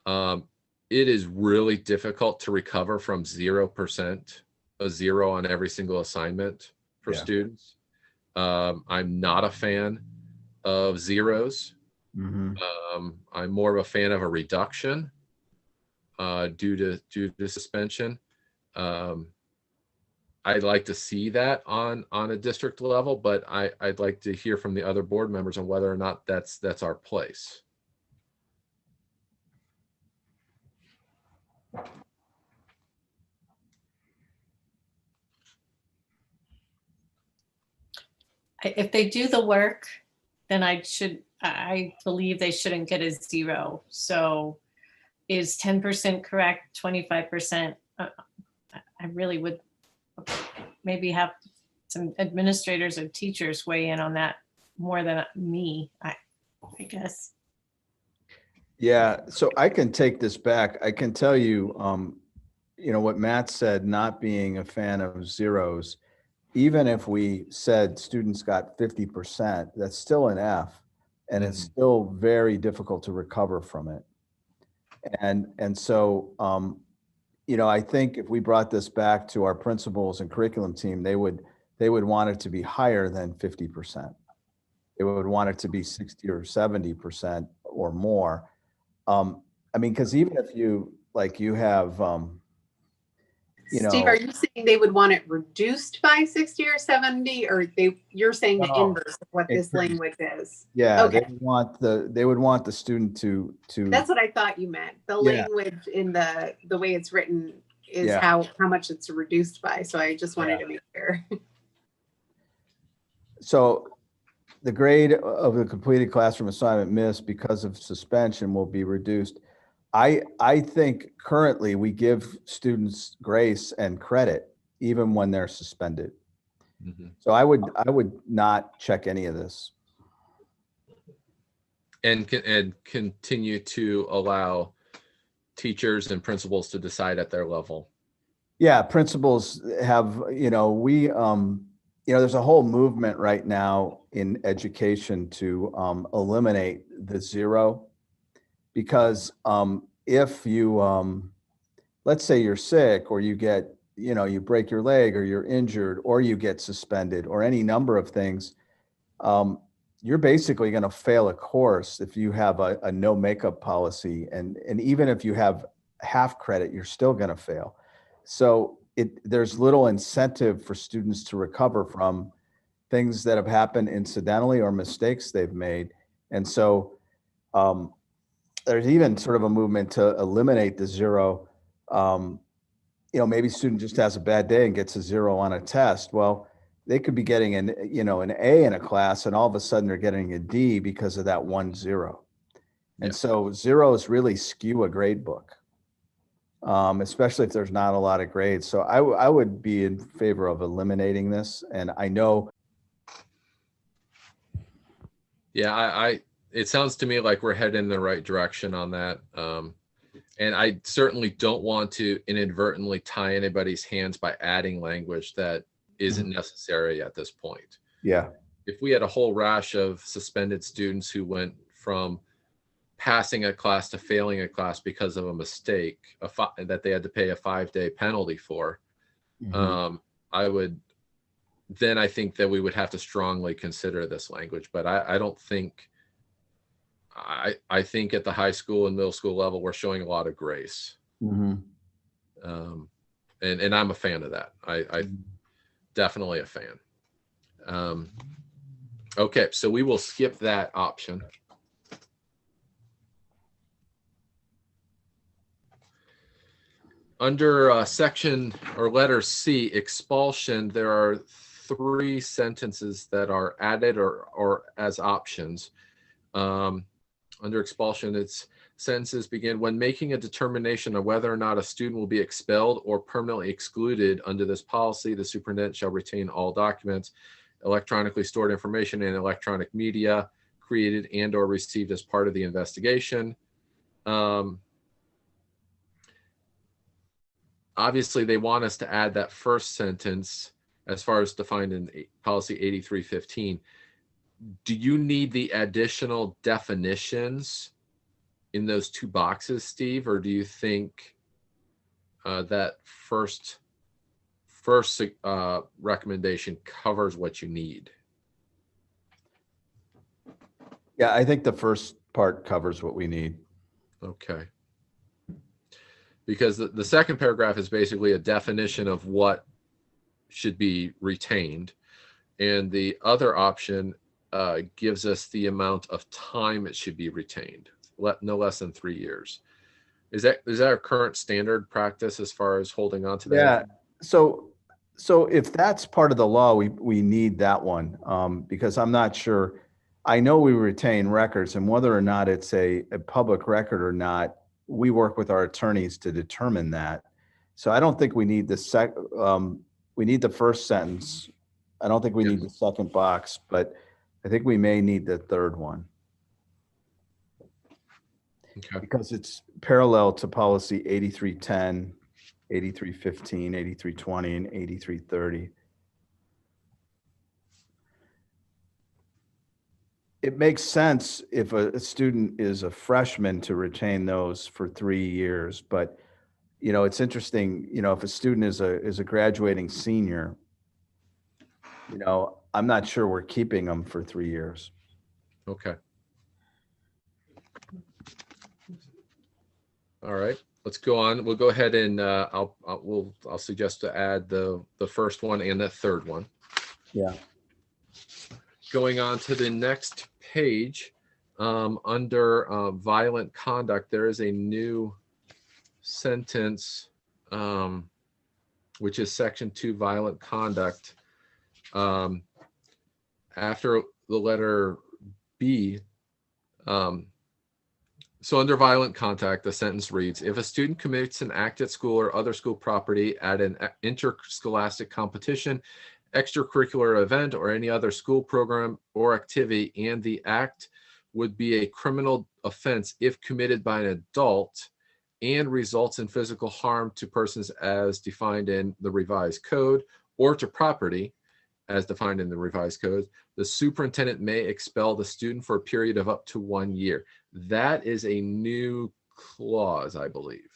Speaker 2: it is really difficult to recover from 0%, a 0 on every single assignment for students. I'm not a fan of zeros. I'm more of a fan of a reduction due to suspension. I'd like to see that on a district level, but I'd like to hear from the other board members on whether or not that's our place.
Speaker 1: If they do the work, then I believe they shouldn't get a 0. So is 10% correct, 25%? I really would maybe have some administrators or teachers weigh in on that more than me, I guess.
Speaker 4: Yeah, so I can take this back. I can tell you, what Matt said, not being a fan of zeros. Even if we said students got 50%, that's still an F, and it's still very difficult to recover from it. And so, I think if we brought this back to our principals and curriculum team, they would want it to be higher than 50%. They would want it to be 60 or 70% or more. Because even if you have,
Speaker 5: Steve, are you saying they would want it reduced by 60 or 70, or you're saying the inverse of what this language is?
Speaker 4: Yeah,
Speaker 5: okay.
Speaker 4: They would want the student to.
Speaker 5: That's what I thought you meant. The language in the way it's written is how much it's reduced by. So I just wanted to make sure.
Speaker 4: So the grade of the completed classroom assignment missed because of suspension will be reduced. I think currently we give students grace and credit even when they're suspended. So I would not check any of this.
Speaker 2: And continue to allow teachers and principals to decide at their level.
Speaker 4: Yeah, principals have, there's a whole movement right now in education to eliminate the 0. Because if you, let's say you're sick, or you get, you break your leg, or you're injured, or you get suspended, or any number of things, you're basically going to fail a course if you have a no makeup policy. And even if you have half credit, you're still going to fail. So there's little incentive for students to recover from things that have happened incidentally or mistakes they've made. And so, there's even sort of a movement to eliminate the 0. Maybe a student just has a bad day and gets a 0 on a test. Well, they could be getting an A in a class, and all of a sudden they're getting a D because of that 1 0. And so zeros really skew a grade book, especially if there's not a lot of grades. So I would be in favor of eliminating this. And I know.
Speaker 2: Yeah, it sounds to me like we're headed in the right direction on that. And I certainly don't want to inadvertently tie anybody's hands by adding language that isn't necessary at this point.
Speaker 4: Yeah.
Speaker 2: If we had a whole rash of suspended students who went from passing a class to failing a class because of a mistake that they had to pay a 5-day penalty for, I think that we would have to strongly consider this language. But I don't think, I think at the high school and middle school level, we're showing a lot of grace. And I'm a fan of that. I definitely a fan. Okay, so we will skip that option. Under section or letter C, expulsion, there are 3 sentences that are added or as options. Under expulsion, it's sentences begin, when making a determination of whether or not a student will be expelled or permanently excluded under this policy, the superintendent shall retain all documents, electronically stored information, and electronic media created and or received as part of the investigation. Obviously, they want us to add that first sentence as far as defined in policy 8315. Do you need the additional definitions in those 2 boxes, Steve, or do you think that first recommendation covers what you need?
Speaker 4: Yeah, I think the first part covers what we need.
Speaker 2: Okay. Because the second paragraph is basically a definition of what should be retained. And the other option gives us the amount of time it should be retained, no less than 3 years. Is that our current standard practice as far as holding on to that?
Speaker 4: Yeah. So if that's part of the law, we need that one, because I'm not sure. I know we retain records, and whether or not it's a public record or not, we work with our attorneys to determine that. So I don't think we need we need the first sentence. I don't think we need the second box, but I think we may need the third one.
Speaker 2: Okay.
Speaker 4: Because it's parallel to policy 8310, 8315, 8320, and 8330. It makes sense if a student is a freshman to retain those for 3 years, but it's interesting, if a student is a graduating senior, I'm not sure we're keeping them for 3 years.
Speaker 2: Okay. All right, let's go on. We'll go ahead and I'll suggest to add the first one and the third one.
Speaker 4: Yeah.
Speaker 2: Going on to the next page, under violent conduct, there is a new sentence, which is section 2, violent conduct. After the letter B, so under violent conduct, the sentence reads, if a student commits an act at school or other school property at an interscholastic competition, extracurricular event, or any other school program or activity, and the act would be a criminal offense if committed by an adult and results in physical harm to persons as defined in the revised code or to property as defined in the revised code, the superintendent may expel the student for a period of up to 1 year. That is a new clause, I believe.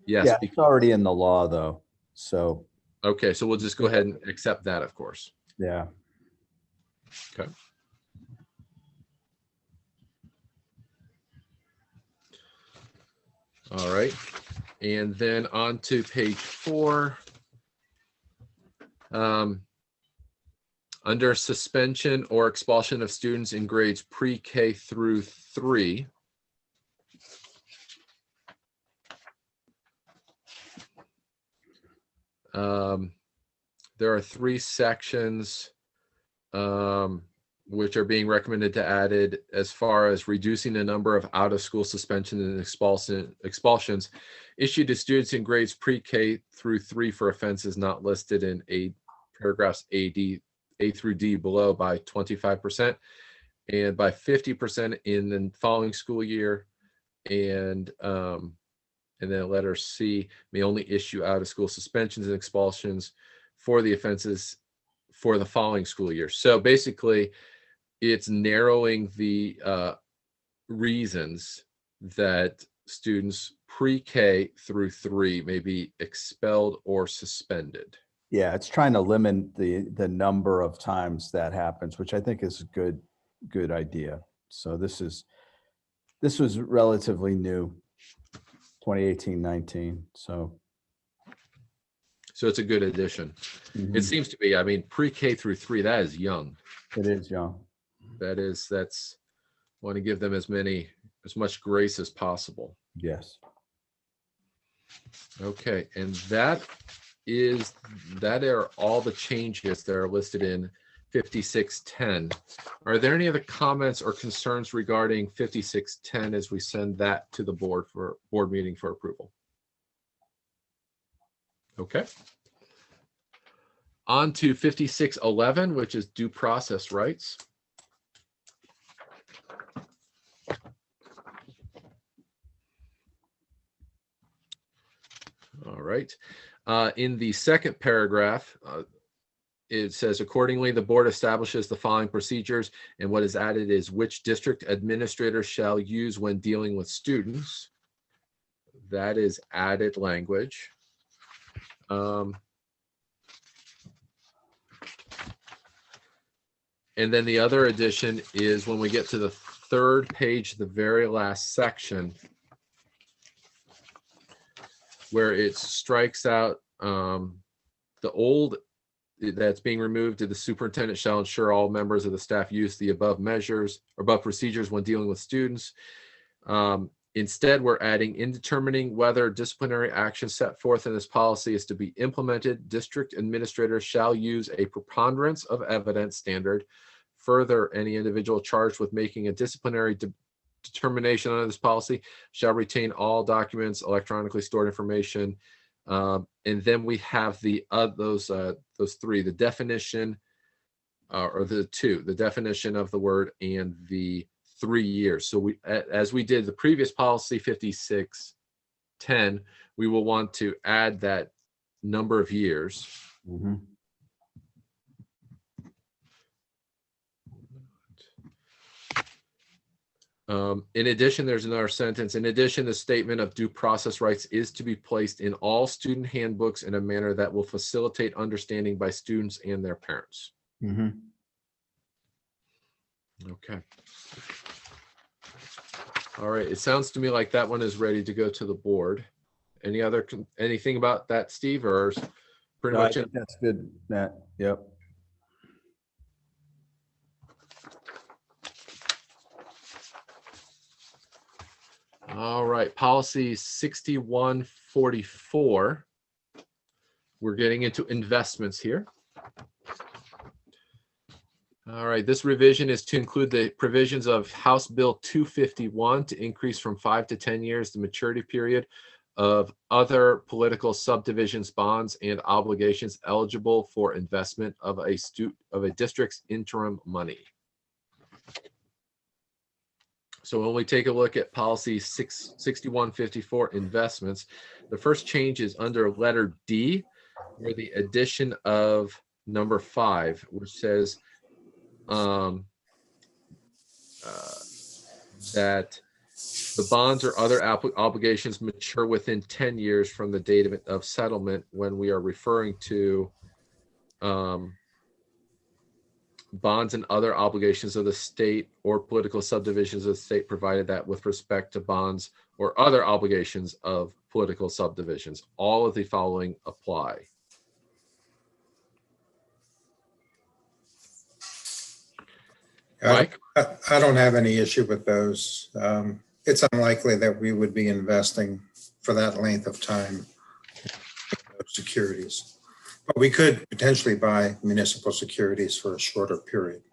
Speaker 2: Yes.
Speaker 4: Yeah, it's already in the law though. So.
Speaker 2: Okay, so we'll just go ahead and accept that, of course.
Speaker 4: Yeah.
Speaker 2: Okay. All right, and then on to page 4. Under suspension or expulsion of students in grades pre-K through 3. There are 3 sections which are being recommended to added as far as reducing the number of out-of-school suspensions and expulsions issued to students in grades pre-K through 3 for offenses not listed in paragraphs A through D below by 25% and by 50% in the following school year, and then letter C may only issue out-of-school suspensions and expulsions for the offenses for the following school year. So basically, it's narrowing the reasons that students pre-K through 3 may be expelled or suspended.
Speaker 4: Yeah, it's trying to limit the number of times that happens, which I think is a good idea. So this was relatively new, 2018-19. So
Speaker 2: So it's a good addition.
Speaker 4: Mhm.
Speaker 2: It seems to be. I mean, pre-K through 3, that is young.
Speaker 4: It is young.
Speaker 2: That's want to give them as much grace as possible.
Speaker 4: Yes.
Speaker 2: Okay, and that are all the changes that are listed in 5610. Are there any other comments or concerns regarding 5610 as we send that to the board meeting for approval? Okay. On to 5611, which is due process rights. All right. In the second paragraph, it says, accordingly, the board establishes the following procedures, and what is added is which district administrator shall use when dealing with students. That is added language. And then the other addition is when we get to the third page, the very last section, where it strikes out the old that's being removed. The superintendent shall ensure all members of the staff use the above procedures when dealing with students. Instead, we're adding, in determining whether disciplinary action set forth in this policy is to be implemented, district administrators shall use a preponderance of evidence standard. Further, any individual charged with making a disciplinary determination under this policy shall retain all documents, electronically stored information. And then we have those three, the definition, or the two, the definition of the word and the 3 years. So as we did the previous policy 5610, we will want to add that number of years.
Speaker 4: Mm-hmm.
Speaker 2: In addition, there's another sentence. In addition, the statement of due process rights is to be placed in all student handbooks in a manner that will facilitate understanding by students and their parents.
Speaker 4: Mm-hmm.
Speaker 2: Okay. All right. It sounds to me like that one is ready to go to the board. Anything about that, Steve, or is pretty much
Speaker 4: I think that's good, Matt. Yep.
Speaker 2: All right, policy 6144. We're getting into investments here. All right, this revision is to include the provisions of House Bill 251 to increase from 5 to 10 years the maturity period of other political subdivisions, bonds, and obligations eligible for investment of a district's interim money. So when we take a look at policy 6154 investments, the first change is under letter D, where the addition of number 5, which says that the bonds or other obligations mature within 10 years from the date of settlement, when we are referring to bonds and other obligations of the state or political subdivisions of the state, provided that with respect to bonds or other obligations of political subdivisions, all of the following apply. Mike?
Speaker 6: I don't have any issue with those. It's unlikely that we would be investing for that length of time in those securities. But we could potentially buy municipal securities for a shorter period.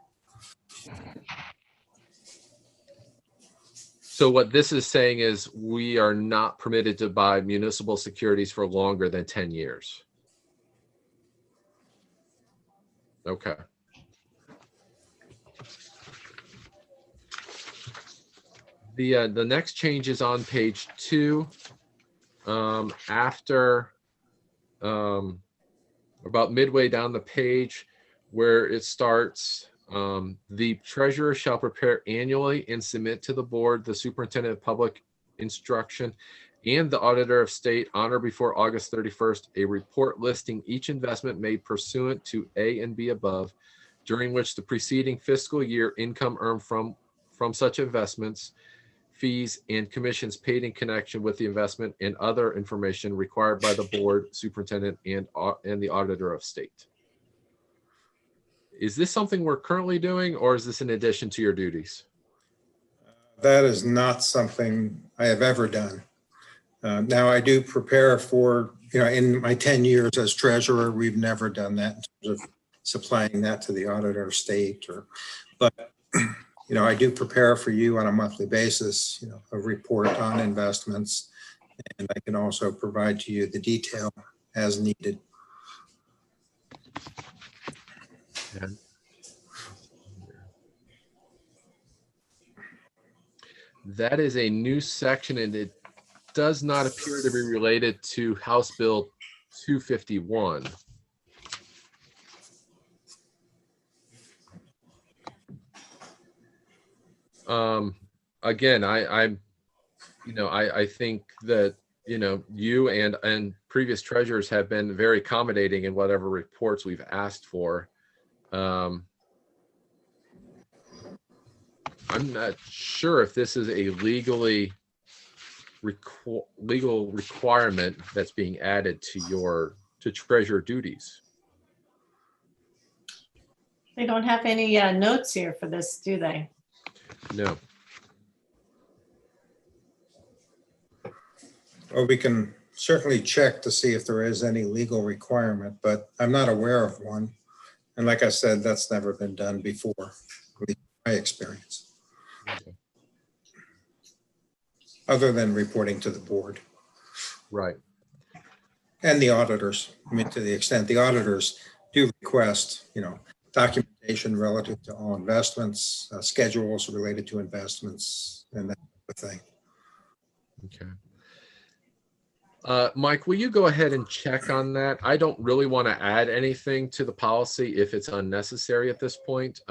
Speaker 2: So what this is saying is we are not permitted to buy municipal securities for longer than 10 years. Okay. The next change is on page 2, after about midway down the page, where it starts, the treasurer shall prepare annually and submit to the board, the superintendent of public instruction, and the auditor of state on or before August 31st, a report listing each investment made pursuant to A and B above, during which the preceding fiscal year income earned from such investments, fees, and commissions paid in connection with the investment and other information required by the board, superintendent, and the auditor of state. Is this something we're currently doing, or is this in addition to your duties?
Speaker 6: That is not something I have ever done. Now I do prepare for, in my 10 years as treasurer, we've never done that in terms of supplying that to the auditor of state, but I do prepare for you on a monthly basis, a report on investments, and I can also provide to you the detail as needed.
Speaker 2: Yeah. That is a new section, and it does not appear to be related to House Bill 251. Again, I think that you and previous treasurers have been very accommodating in whatever reports we've asked for. I'm not sure if this is a legal requirement that's being added to treasurer duties.
Speaker 1: They don't have any notes here for this, do they?
Speaker 2: No.
Speaker 6: Well, we can certainly check to see if there is any legal requirement, but I'm not aware of one. And like I said, that's never been done before, in my experience.
Speaker 2: Okay.
Speaker 6: Other than reporting to the board.
Speaker 2: Right.
Speaker 6: And the auditors. I mean, to the extent the auditors do request, documentation relative to all investments, schedules related to investments, and that type of thing.
Speaker 2: Okay. Mike, will you go ahead and check on that? I don't really want to add anything to the policy if it's unnecessary at this point.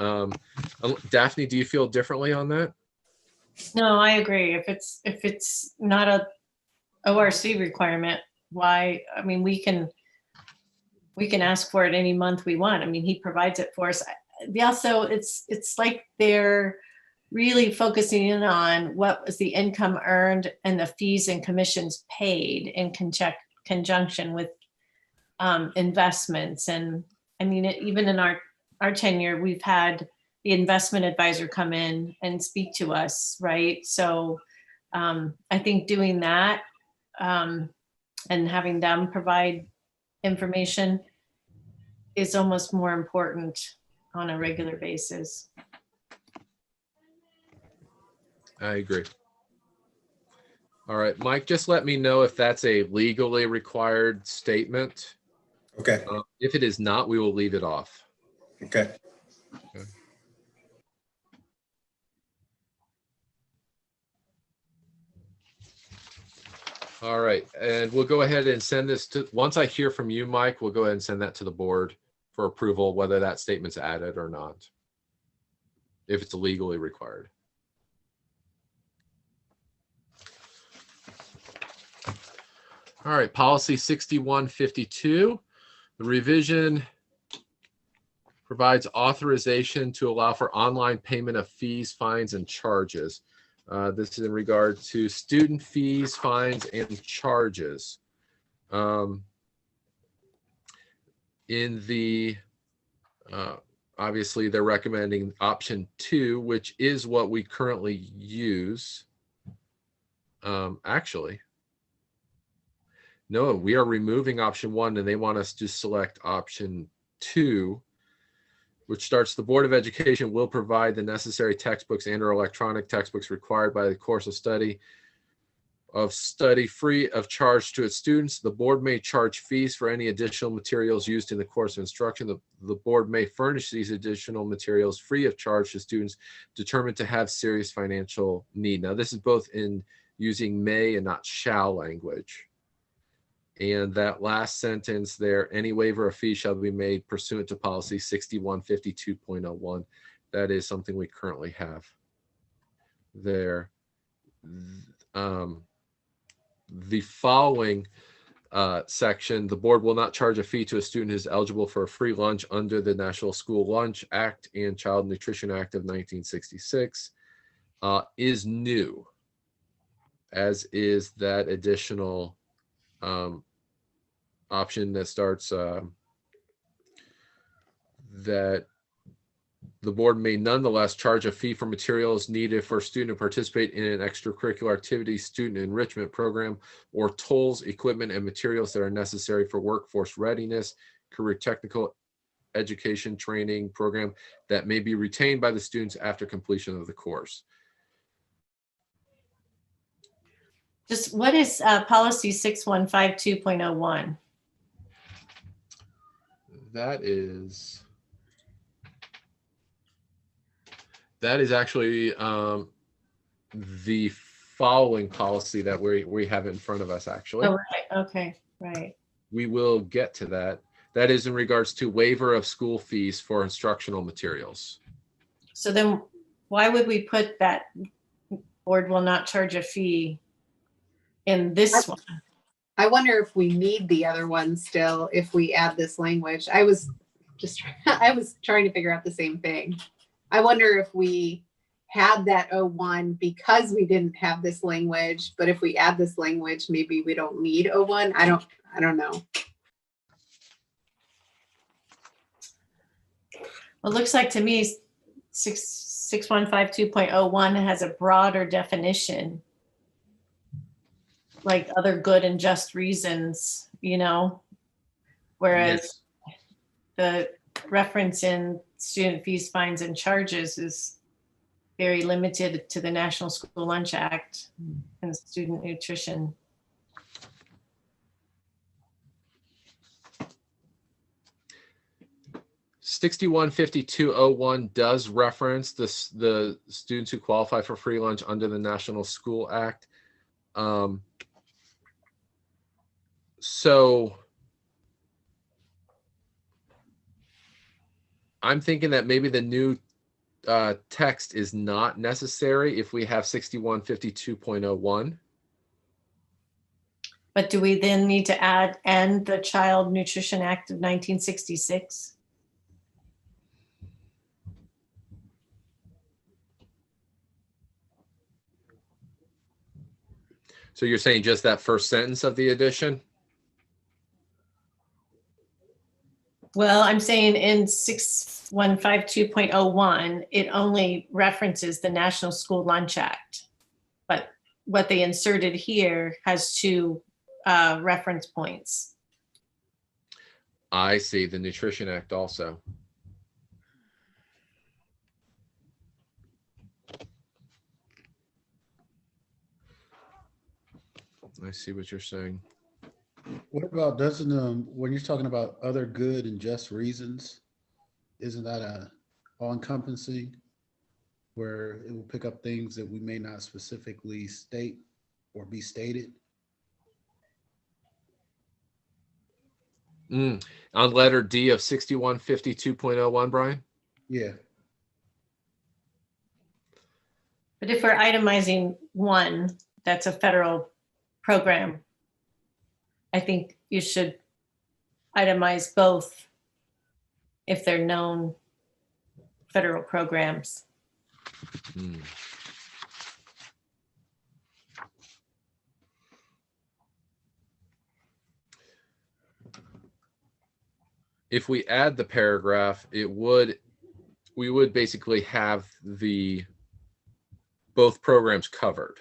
Speaker 2: Daphne, do you feel differently on that?
Speaker 1: No, I agree. If it's not a ORC requirement, why? I mean, we can ask for it any month we want. I mean, he provides it for us. Also, it's like they're really focusing in on what was the income earned and the fees and commissions paid in conjunction with investments. And I mean, even in our tenure, we've had the investment advisor come in and speak to us, right? So I think doing that and having them provide information is almost more important on a regular basis.
Speaker 2: I agree. All right, Mike, just let me know if that's a legally required statement.
Speaker 6: Okay.
Speaker 2: If it is not, we will leave it off.
Speaker 6: Okay.
Speaker 2: Okay. All right, and we'll go ahead and send this to, once I hear from you, Mike, we'll go ahead and send that to the board for approval, whether that statement's added or not, if it's legally required. All right, policy 6152, the revision provides authorization to allow for online payment of fees, fines, and charges. This is in regard to student fees, fines, and charges. Obviously, they're recommending option 2, which is what we currently use. Actually, no, we are removing option 1, and they want us to select option 2, which starts, the Board of Education will provide the necessary textbooks and or electronic textbooks required by the course of study free of charge to its students. The board may charge fees for any additional materials used in the course of instruction. The board may furnish these additional materials free of charge to students determined to have serious financial need. Now, this is both in using may and not shall language. And that last sentence there, any waiver of fee shall be made pursuant to policy 6152.01. That is something we currently have there. The following section, the board will not charge a fee to a student who is eligible for a free lunch under the National School Lunch Act and Child Nutrition Act of 1966, is new. as is that additional option that starts that the board may nonetheless charge a fee for materials needed for a student to participate in an extracurricular activity, student enrichment program, or tools, equipment, and materials that are necessary for workforce readiness, career technical education training program that may be retained by the students after completion of the course.
Speaker 1: Just what is policy 6152.01?
Speaker 2: That is actually the following policy that we have in front of us, actually.
Speaker 1: Oh, right. Okay, right.
Speaker 2: We will get to that. That is in regards to waiver of school fees for instructional materials.
Speaker 1: So then why would we put that board will not charge a fee in this one?
Speaker 5: I wonder if we need the other one still, if we add this language. I was trying to figure out the same thing. I wonder if we had that 01 because we didn't have this language, but if we add this language, maybe we don't need 01. I don't know.
Speaker 1: Well, it looks like to me 6152.01 has a broader definition, like other good and just reasons, you know, whereas the reference in student fees, fines, and charges is very limited to the National School Lunch Act and student nutrition.
Speaker 2: (6152.01) does reference the students who qualify for free lunch under the National School Act. So I'm thinking that maybe the new text is not necessary if we have 6152.01.
Speaker 1: But do we then need to add and the Child Nutrition Act of 1966?
Speaker 2: So you're saying just that first sentence of the addition?
Speaker 1: Well, I'm saying in 6152.01, it only references the National School Lunch Act. But what they inserted here has two reference points.
Speaker 2: I see, the Nutrition Act also. I see what you're saying.
Speaker 3: What about, doesn't when you're talking about other good and just reasons, isn't that a all-encompassing where it will pick up things that we may not specifically state or be stated?
Speaker 2: On letter D of 6152.01, Brian?
Speaker 3: Yeah.
Speaker 1: But if we're itemizing one, that's a federal program, I think you should itemize both if they're known federal programs.
Speaker 2: If we add the paragraph, we would basically have both programs covered.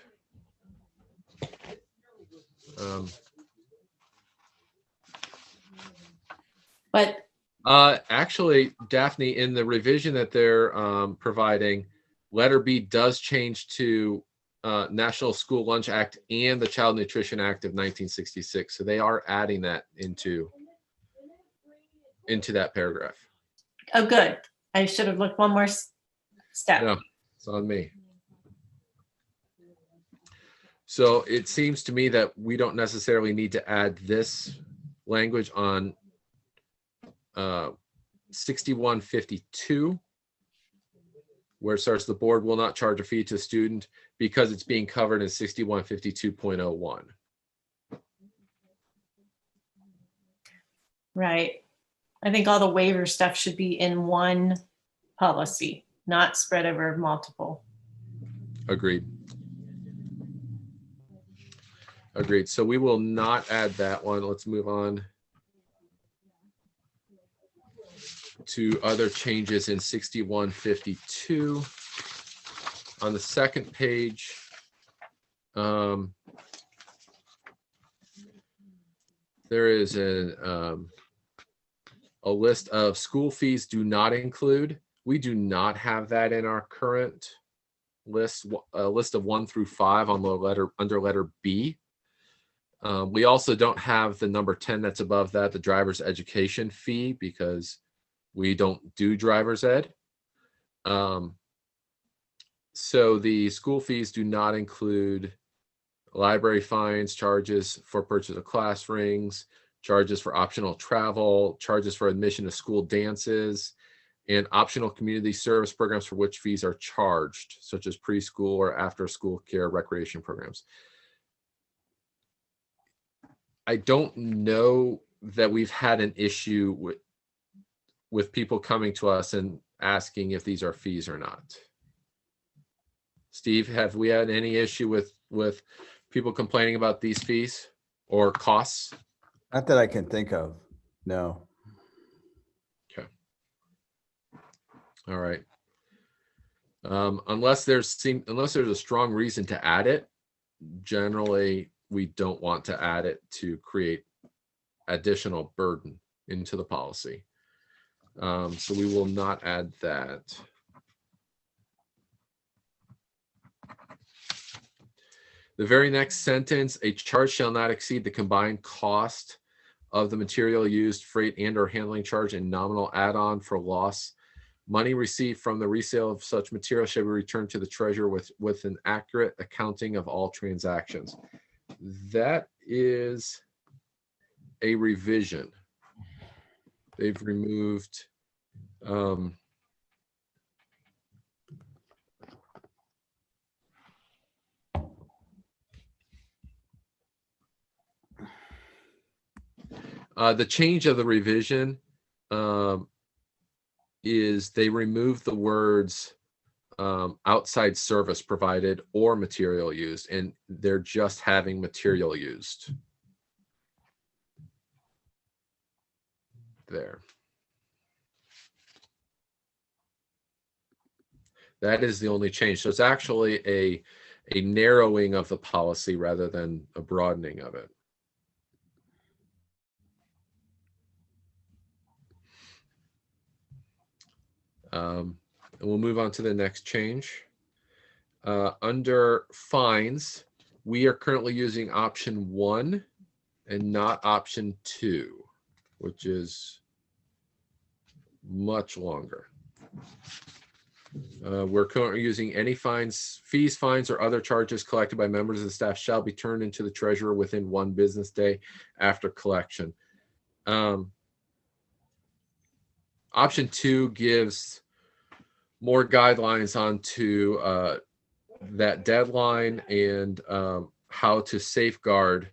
Speaker 1: But
Speaker 2: actually, Daphne, in the revision that they're providing, letter B does change to National School Lunch Act and the Child Nutrition Act of 1966. So they are adding that into that paragraph.
Speaker 1: oh, good. I should have looked one more step.
Speaker 2: No, it's on me. So it seems to me that we don't necessarily need to add this language on 6152, where it starts, the board will not charge a fee to a student, because it's being covered in 6152.01.
Speaker 1: Right. I think all the waiver stuff should be in one policy, not spread over multiple.
Speaker 2: Agreed. Agreed. So we will not add that one. Let's move on to other changes in 6152. On the second page, there is a list of school fees do not include. We do not have that in our current list, a list of 1 through 5 on the under letter B. We also don't have the number 10 that's above that, the driver's education fee, because we don't do driver's ed. So the school fees do not include library fines, charges for purchase of class rings, charges for optional travel, charges for admission to school dances, and optional community service programs for which fees are charged, such as preschool or after school care recreation programs. I don't know that we've had an issue with people coming to us and asking if these are fees or not. Steve, have we had any issue with people complaining about these fees or costs?
Speaker 4: Not that I can think of. No.
Speaker 2: Okay. All right. Unless there's a strong reason to add it, generally we don't want to add it to create additional burden into the policy. So we will not add that. The very next sentence, a charge shall not exceed the combined cost of the material used, freight and or handling charge, and nominal add-on for loss. Money received from the resale of such material shall be returned to the treasurer with an accurate accounting of all transactions. That is a revision. They've removed the change of the revision is they removed the words outside service provided or material used, and they're just having material used there. That is the only change. So it's actually a narrowing of the policy rather than a broadening of it. And we'll move on to the next change. Under fines, we are currently using option 1 and not option 2, which is much longer. We're currently using any fines, fees, fines, or other charges collected by members of the staff shall be turned into the treasurer within 1 business day after collection. Option 2 gives more guidelines onto that deadline and how to safeguard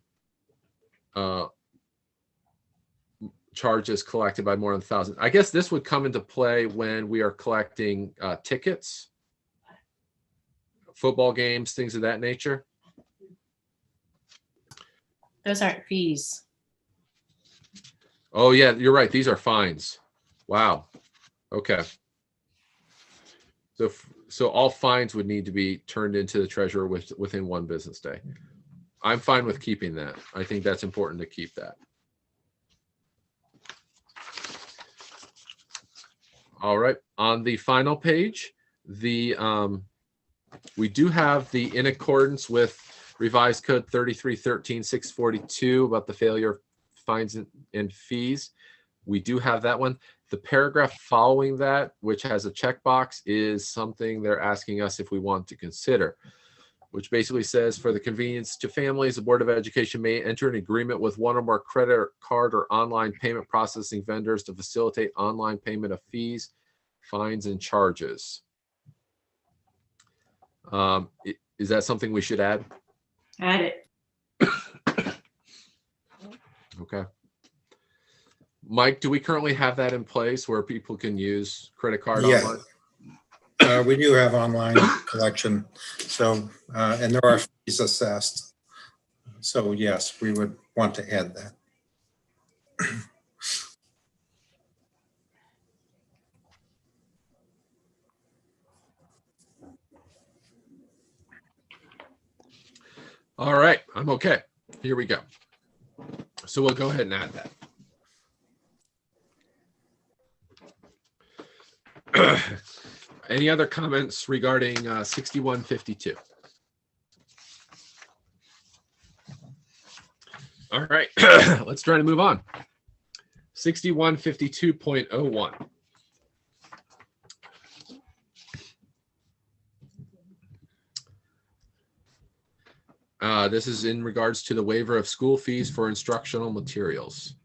Speaker 2: charges collected by more than 1,000. I guess this would come into play when we are collecting tickets, football games, things of that nature.
Speaker 1: Those aren't fees.
Speaker 2: Oh yeah, you're right. These are fines. Wow. Okay. So all fines would need to be turned into the treasurer within 1 business day. I'm fine with keeping that. I think that's important to keep that. All right. On the final page, we do have the in accordance with revised code 3313-642 about the failure of fines and fees. We do have that one. The paragraph following that, which has a checkbox, is something they're asking us if we want to consider, which basically says, for the convenience to families, the Board of Education may enter an agreement with 1 or more credit card or online payment processing vendors to facilitate online payment of fees, fines, and charges. Is that something we should add?
Speaker 1: Add it.
Speaker 2: Okay. Mike, do we currently have that in place where people can use credit card online?
Speaker 6: We do have online collection. So, and there are fees assessed. So yes, we would want to add that.
Speaker 2: All right, I'm okay. Here we go. So we'll go ahead and add that. Any other comments regarding 6152? All right, let's try to move on. 6152.01. This is in regards to the waiver of school fees for instructional materials.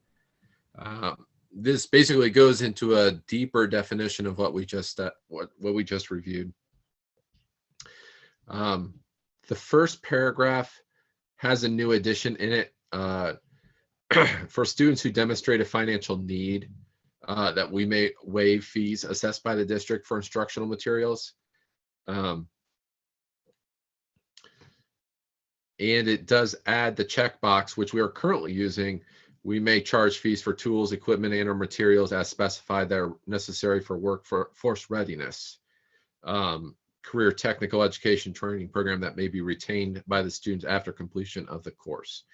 Speaker 2: This basically goes into a deeper definition of what we just reviewed. The first paragraph has a new addition in it for students who demonstrate a financial need that we may waive fees assessed by the district for instructional materials. And it does add the checkbox, which we are currently using. We may charge fees for tools, equipment, and/or materials as specified that are necessary for workforce readiness. Career technical education training program that may be retained by the students after completion of the course.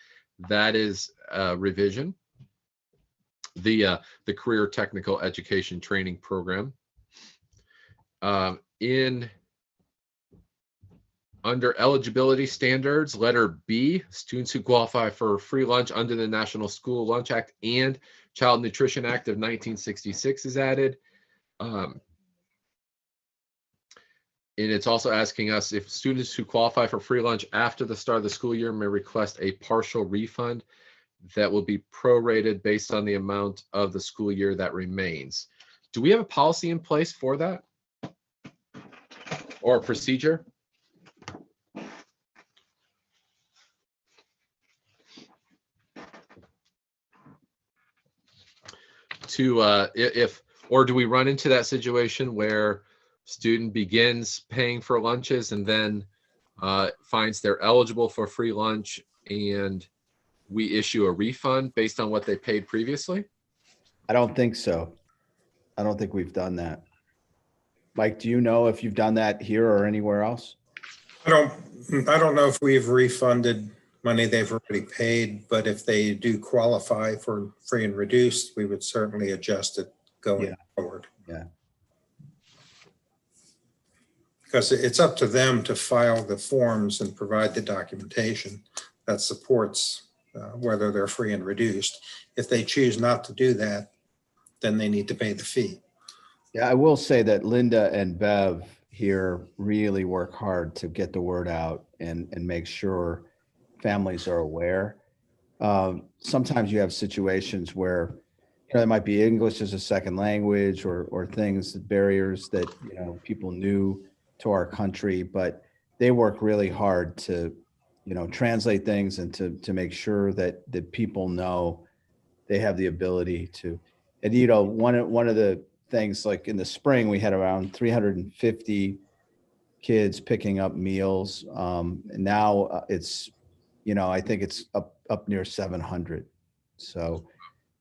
Speaker 2: That is a revision. The career technical education training program. Under eligibility standards, letter B, students who qualify for free lunch under the National School Lunch Act and Child Nutrition Act of 1966 is added. And it's also asking us if students who qualify for free lunch after the start of the school year may request a partial refund that will be prorated based on the amount of the school year that remains. Do we have a policy in place for that? Or a procedure? Or do we run into that situation where student begins paying for lunches and then finds they're eligible for free lunch and we issue a refund based on what they paid previously?
Speaker 4: I don't think so. I don't think we've done that. Mike, do you know if you've done that here or anywhere else?
Speaker 6: I don't know if we've refunded money they've already paid, but if they do qualify for free and reduced, we would certainly adjust it going forward.
Speaker 4: Yeah.
Speaker 6: Because it's up to them to file the forms and provide the documentation that supports whether they're free and reduced. If they choose not to do that, then they need to pay the fee.
Speaker 4: Yeah, I will say that Linda and Bev here really work hard to get the word out and make sure families are aware. Sometimes you have situations where there might be English as a second language or things, barriers that people new to our country, but they work really hard to translate things and to make sure that people know they have the ability to. And one of the things, like in the spring, we had around 350 kids picking up meals. And now it's, I think it's up near 700. So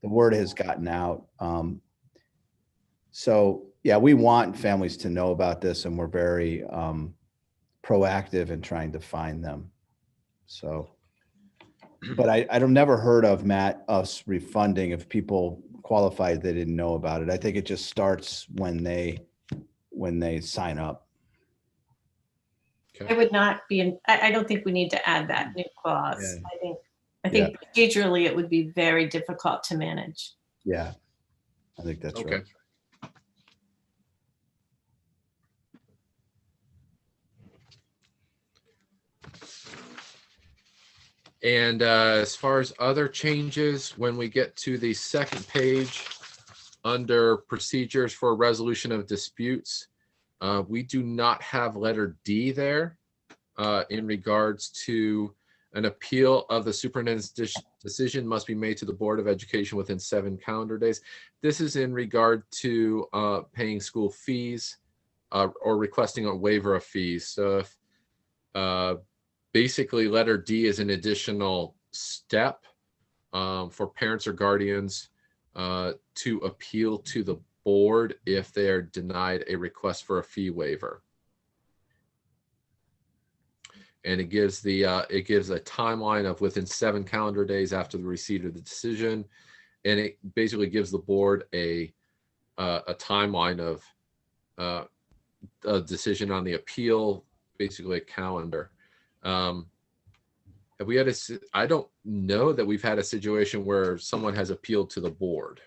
Speaker 4: the word has gotten out. So yeah, we want families to know about this, and we're very proactive in trying to find them. So, but I've never heard of, Matt, us refunding if people qualified they didn't know about it. I think it just starts when they sign up.
Speaker 1: I would not be I don't think we need to add that new clause.
Speaker 4: Yeah.
Speaker 1: I think procedurally it would be very difficult to manage.
Speaker 4: Yeah, I think that's right.
Speaker 2: And as far as other changes, when we get to the second page under procedures for resolution of disputes, we do not have letter D there in regards to an appeal of the superintendent's decision must be made to the Board of Education within 7 calendar days. This is in regard to paying school fees or requesting a waiver of fees. So if basically letter D is an additional step for parents or guardians to appeal to the board if they're denied a request for a fee waiver. And it gives a timeline of within 7 calendar days after the receipt of the decision, and it basically gives the board a timeline of a decision on the appeal, basically a calendar. Have we had I don't know that we've had a situation where someone has appealed to the board.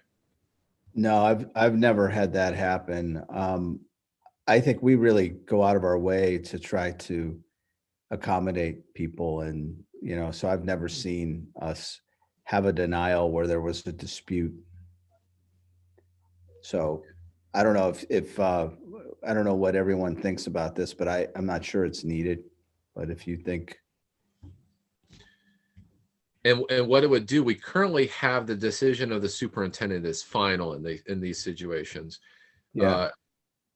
Speaker 4: No, I've never had that happen. I think we really go out of our way to try to accommodate people, and so I've never seen us have a denial where there was a dispute. So I don't know if I don't know what everyone thinks about this, but I'm not sure it's needed. But if you think.
Speaker 2: And what it would do, we currently have the decision of the superintendent as final in these situations.
Speaker 4: Yeah.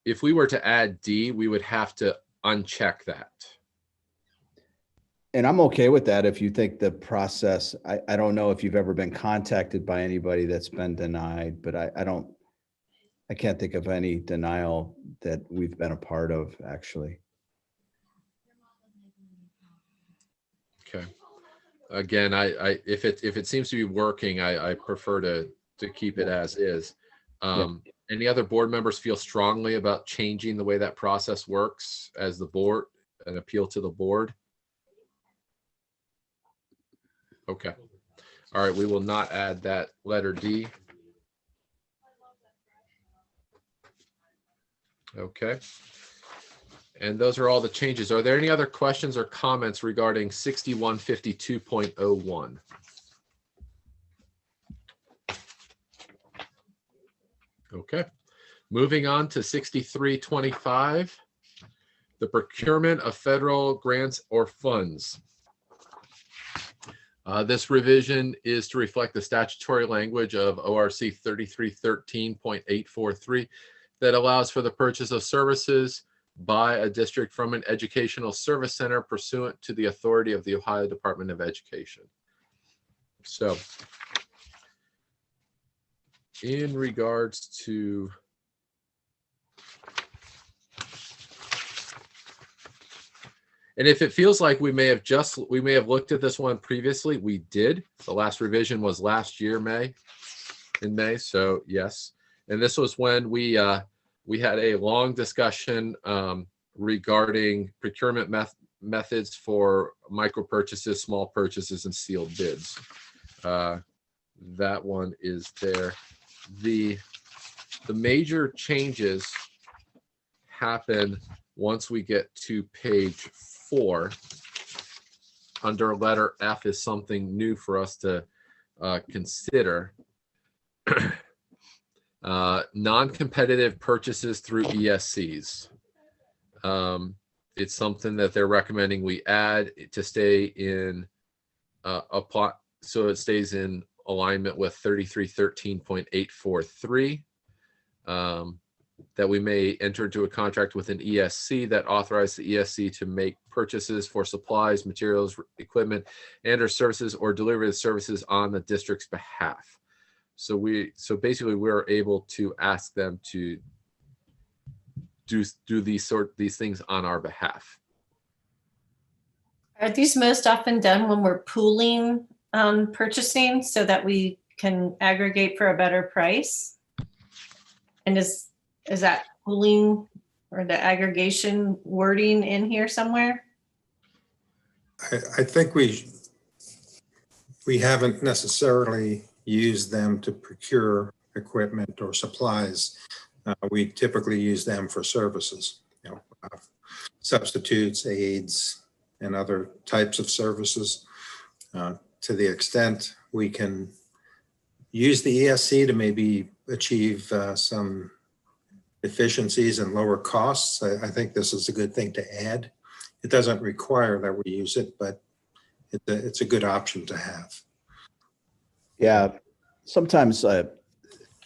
Speaker 2: If we were to add D, we would have to uncheck that.
Speaker 4: And I'm okay with that if you think the process, I don't know if you've ever been contacted by anybody that's been denied, but I can't think of any denial that we've been a part of, actually.
Speaker 2: Okay. Again, if it seems to be working, I prefer to keep it as is. Any other board members feel strongly about changing the way that process works as the board, an appeal to the board? Okay. All right, we will not add that letter D. Okay. And those are all the changes. Are there any other questions or comments regarding 6152.01? Okay. Moving on to 6325, the procurement of federal grants or funds. This revision is to reflect the statutory language of ORC 3313.843 that allows for the purchase of services by a district from an educational service center pursuant to the authority of the Ohio Department of Education. So, in regards to and if it feels like we may have looked at this one previously, we did. The last revision was last year, in May. So yes, and this was when we had a long discussion regarding procurement methods for micro purchases, small purchases, and sealed bids. That one is there. The major changes happen once we get to page 4. Under letter F is something new for us to consider. Non-competitive purchases through ESCs. It's something that they're recommending we add to stay in so it stays in alignment with 3313.843. That we may enter into a contract with an ESC that authorizes the ESC to make purchases for supplies, materials, equipment, and/or services, or delivery of services on the district's behalf. So basically we're able to ask them to do these things on our behalf.
Speaker 1: Are these most often done when we're pooling purchasing so that we can aggregate for a better price? And is that pooling or the aggregation wording in here somewhere?
Speaker 6: I think we haven't necessarily used them to procure equipment or supplies. We typically use them for services, substitutes, aids, and other types of services. To the extent we can use the ESC to maybe achieve some efficiencies and lower costs, I think this is a good thing to add. It doesn't require that we use it, but it's a good option to have.
Speaker 4: Yeah, sometimes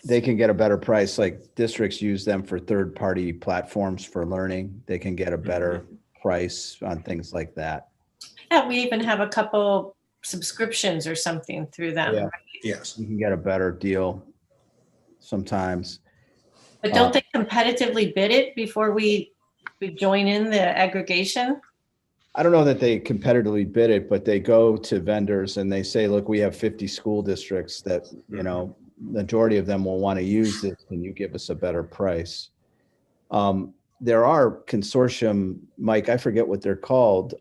Speaker 4: they can get a better price. Like districts use them for third-party platforms for learning. They can get a better price on things like that.
Speaker 1: Yeah, we even have a couple subscriptions or something through them.
Speaker 4: Yeah.
Speaker 1: Right?
Speaker 6: Yes.
Speaker 4: You can get a better deal sometimes.
Speaker 1: But don't they competitively bid it before we join in the aggregation?
Speaker 4: I don't know that they competitively bid it, but they go to vendors and they say, look, we have 50 school districts that, you know, majority of them will want to use this. Can you give us a better price? There are consortium, Mike, I forget what they're called,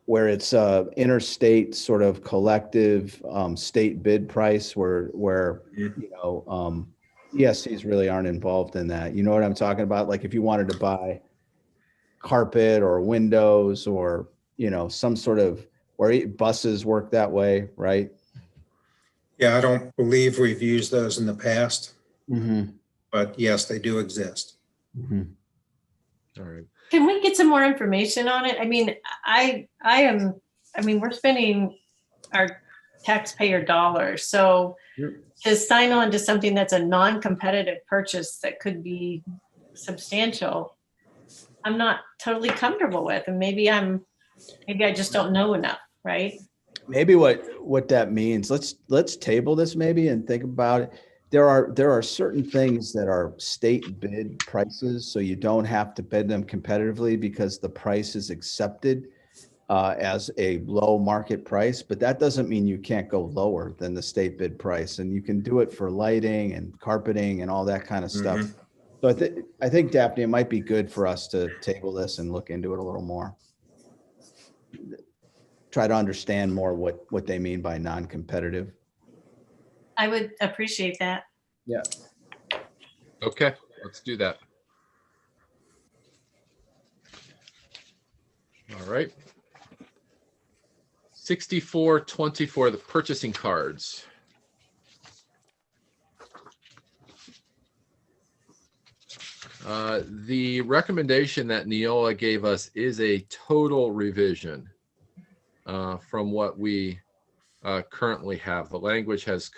Speaker 4: where it's interstate sort of collective state bid price where you know, ESCs really aren't involved in that. You know what I'm talking about? Like if you wanted to buy carpet or windows or, you know, some sort of, where buses work that way, right?
Speaker 6: Yeah, I don't believe we've used those in the past,
Speaker 4: Mm-hmm.
Speaker 6: but yes, they do exist.
Speaker 4: Mm-hmm.
Speaker 2: All right.
Speaker 1: Can we get some more information on it? I mean, we're spending our taxpayer dollars. So to sign on to something that's a non-competitive purchase that could be substantial, I'm not totally comfortable with. And maybe I just don't know enough, right?
Speaker 4: Maybe what that means, let's table this maybe and think about it. There are certain things that are state bid prices, so you don't have to bid them competitively because the price is accepted as a low market price, but that doesn't mean you can't go lower than the state bid price, and you can do it for lighting and carpeting and all that kind of stuff. So I think Daphne, it might be good for us to table this and look into it a little more. Try to understand more what they mean by non-competitive.
Speaker 1: I would appreciate that.
Speaker 4: Yeah.
Speaker 2: Okay, let's do that. All right. 6424, the purchasing cards. The recommendation that Neola gave us is a total revision from what we currently have. The language has,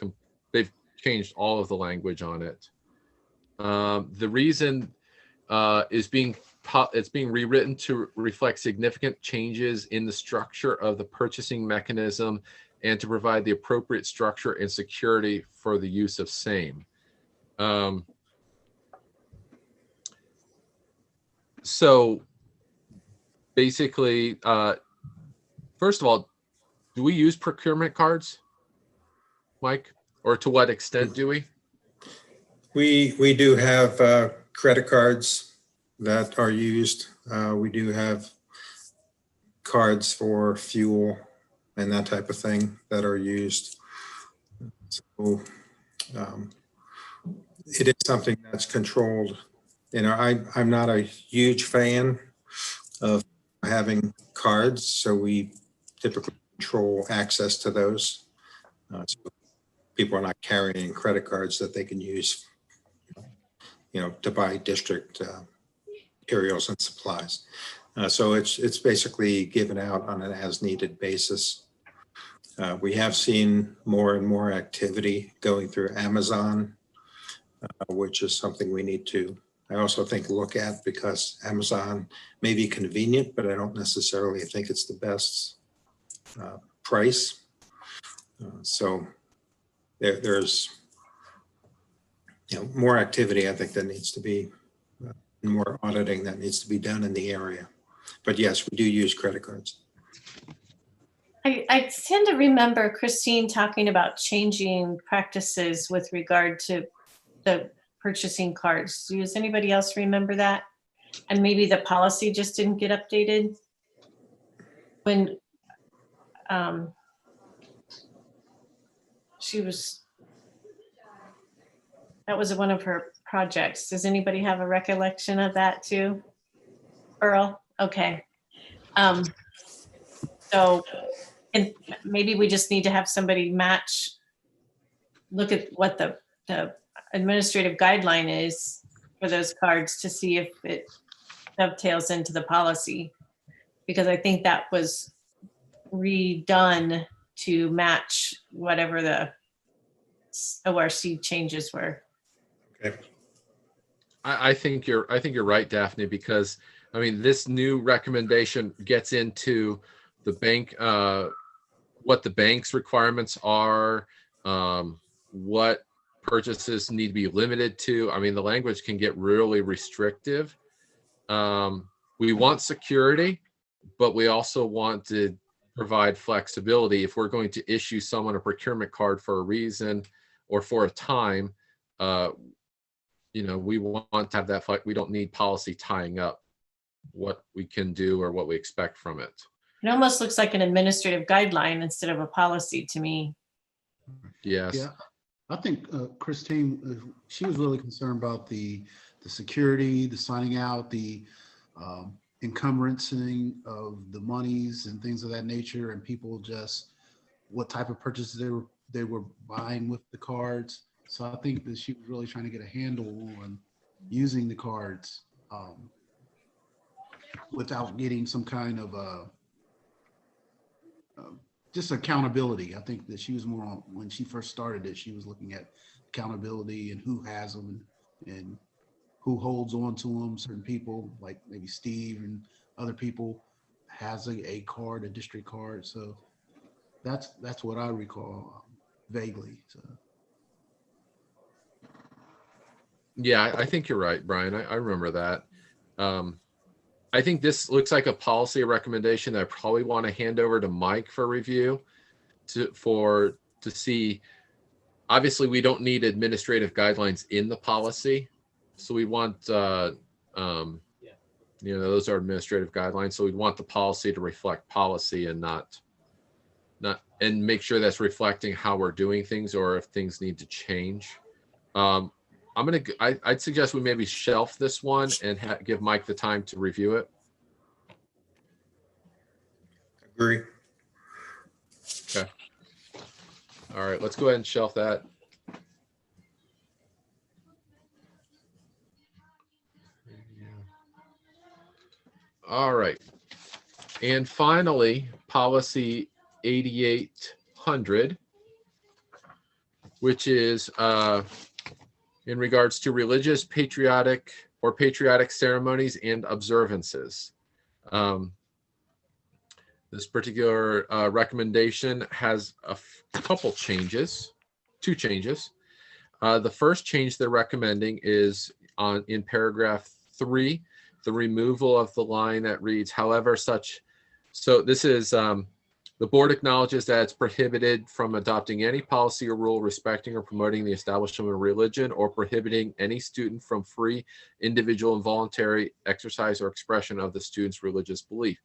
Speaker 2: they've changed all of the language on it. The reason is it's being rewritten to reflect significant changes in the structure of the purchasing mechanism and to provide the appropriate structure and security for the use of same. So basically, first of all, do we use procurement cards, Mike? Or to what extent do we?
Speaker 6: We do have credit cards that are used. We do have cards for fuel and that type of thing that are used. So it is something that's controlled. You know, I'm not a huge fan of having cards, so we typically control access to those. So people are not carrying credit cards that they can use, you know, to buy district materials and supplies. So it's basically given out on an as-needed basis. We have seen more and more activity going through Amazon, which is something we need to, I also think, look at, because Amazon may be convenient, but I don't necessarily think it's the best price. So there's, you know, more activity, I think, that needs to be, more auditing that needs to be done in the area. But yes, we do use credit cards.
Speaker 1: I tend to remember Christine talking about changing practices with regard to the purchasing cards. Does anybody else remember that? And maybe the policy just didn't get updated when that was one of her projects. Does anybody have a recollection of that too? Earl? Okay. So, and maybe we just need to have somebody look at what the administrative guideline is for those cards to see if it dovetails into the policy. Because I think that was redone to match whatever the ORC changes were.
Speaker 6: Okay.
Speaker 2: I think you're right, Daphne, because I mean, this new recommendation gets into the bank, what the bank's requirements are, what purchases need to be limited to. I mean, the language can get really restrictive. We want security, but we also want to provide flexibility. If we're going to issue someone a procurement card for a reason or for a time, we want to have that we don't need policy tying up what we can do or what we expect from it.
Speaker 1: It almost looks like an administrative guideline instead of a policy to me.
Speaker 2: Yes.
Speaker 3: Yeah, I think Christine, she was really concerned about the security, the signing out, the encumbrancing of the monies and things of that nature, and people just what type of purchases they were buying with the cards. So I think that she was really trying to get a handle on using the cards without getting some kind of just accountability. I think that she was more on, when she first started it, she was looking at accountability and who has them and who holds on to them. Certain people, like maybe Steve and other people, has a card, a district card. So that's what I recall vaguely. So.
Speaker 2: Yeah, I think you're right, Brian. I remember that. I think this looks like a policy recommendation that I probably want to hand over to Mike for review to see. Obviously, we don't need administrative guidelines in the policy. So we want, those are administrative guidelines. So we want the policy to reflect policy and not and make sure that's reflecting how we're doing things or if things need to change. I'd suggest we maybe shelf this one and give Mike the time to review it.
Speaker 6: Agree.
Speaker 2: Okay. All right, let's go ahead and shelf that. All right. And finally, policy 8800, which is in regards to religious, patriotic ceremonies and observances. This particular recommendation has a couple changes, 2 changes. The first change they're recommending is in paragraph 3, the removal of the line that reads, however, so this is, the board acknowledges that it's prohibited from adopting any policy or rule respecting or promoting the establishment of religion or prohibiting any student from free, individual, and voluntary exercise or expression of the student's religious belief.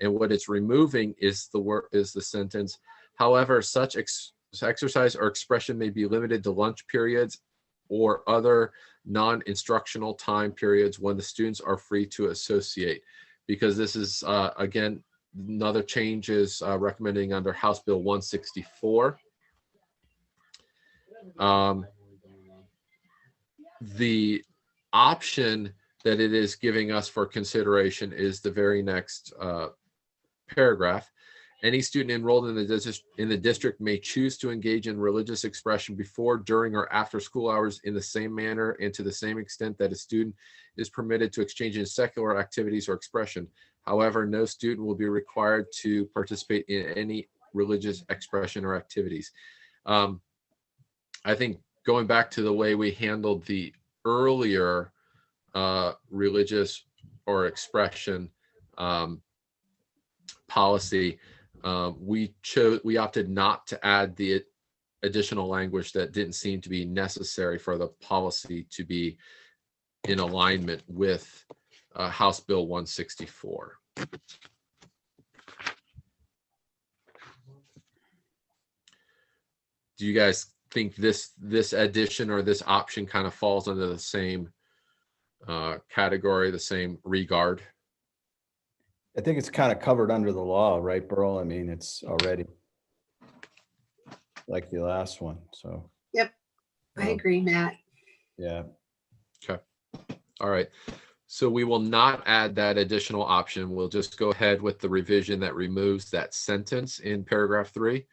Speaker 2: And what it's removing is the sentence, however, such exercise or expression may be limited to lunch periods or other non-instructional time periods when the students are free to associate. Because this is, again, another change is recommending under House Bill 164. The option that it is giving us for consideration is the very next paragraph. Any student enrolled in the district may choose to engage in religious expression before, during, or after school hours in the same manner and to the same extent that a student is permitted to exchange in secular activities or expression. However, no student will be required to participate in any religious expression or activities. I think going back to the way we handled the earlier religious or expression policy, we opted not to add the additional language that didn't seem to be necessary for the policy to be in alignment with House Bill 164. Do you guys think this addition or this option kind of falls under the same category, the same regard?
Speaker 4: I think it's kind of covered under the law, right, Burl? I mean, it's already like the last one, so.
Speaker 5: Yep, I agree, Matt.
Speaker 4: Yeah.
Speaker 2: Okay. All right. So we will not add that additional option. We'll just go ahead with the revision that removes that sentence in paragraph 3,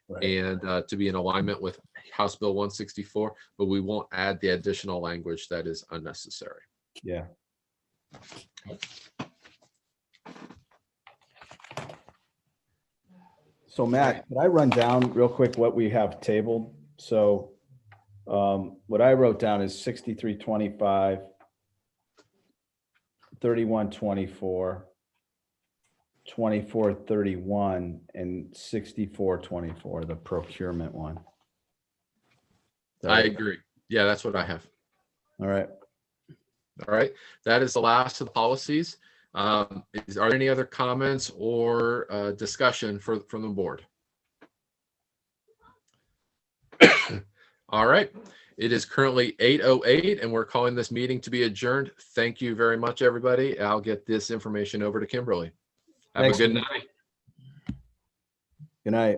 Speaker 2: right, and to be in alignment with House Bill 164, but we won't add the additional language that is unnecessary.
Speaker 4: Yeah. So Matt, could I run down real quick what we have tabled? So what I wrote down is 6325, 3124, 2431, and 6424, the procurement one.
Speaker 2: I agree. Yeah, that's what I have.
Speaker 4: All right.
Speaker 2: All right. That is the last of the policies. Are there any other comments or discussion from the board? All right. It is currently 8:08 and we're calling this meeting to be adjourned. Thank you very much, everybody. I'll get this information over to Kimberly. Have
Speaker 4: Thanks.
Speaker 2: a good night.
Speaker 4: Good night.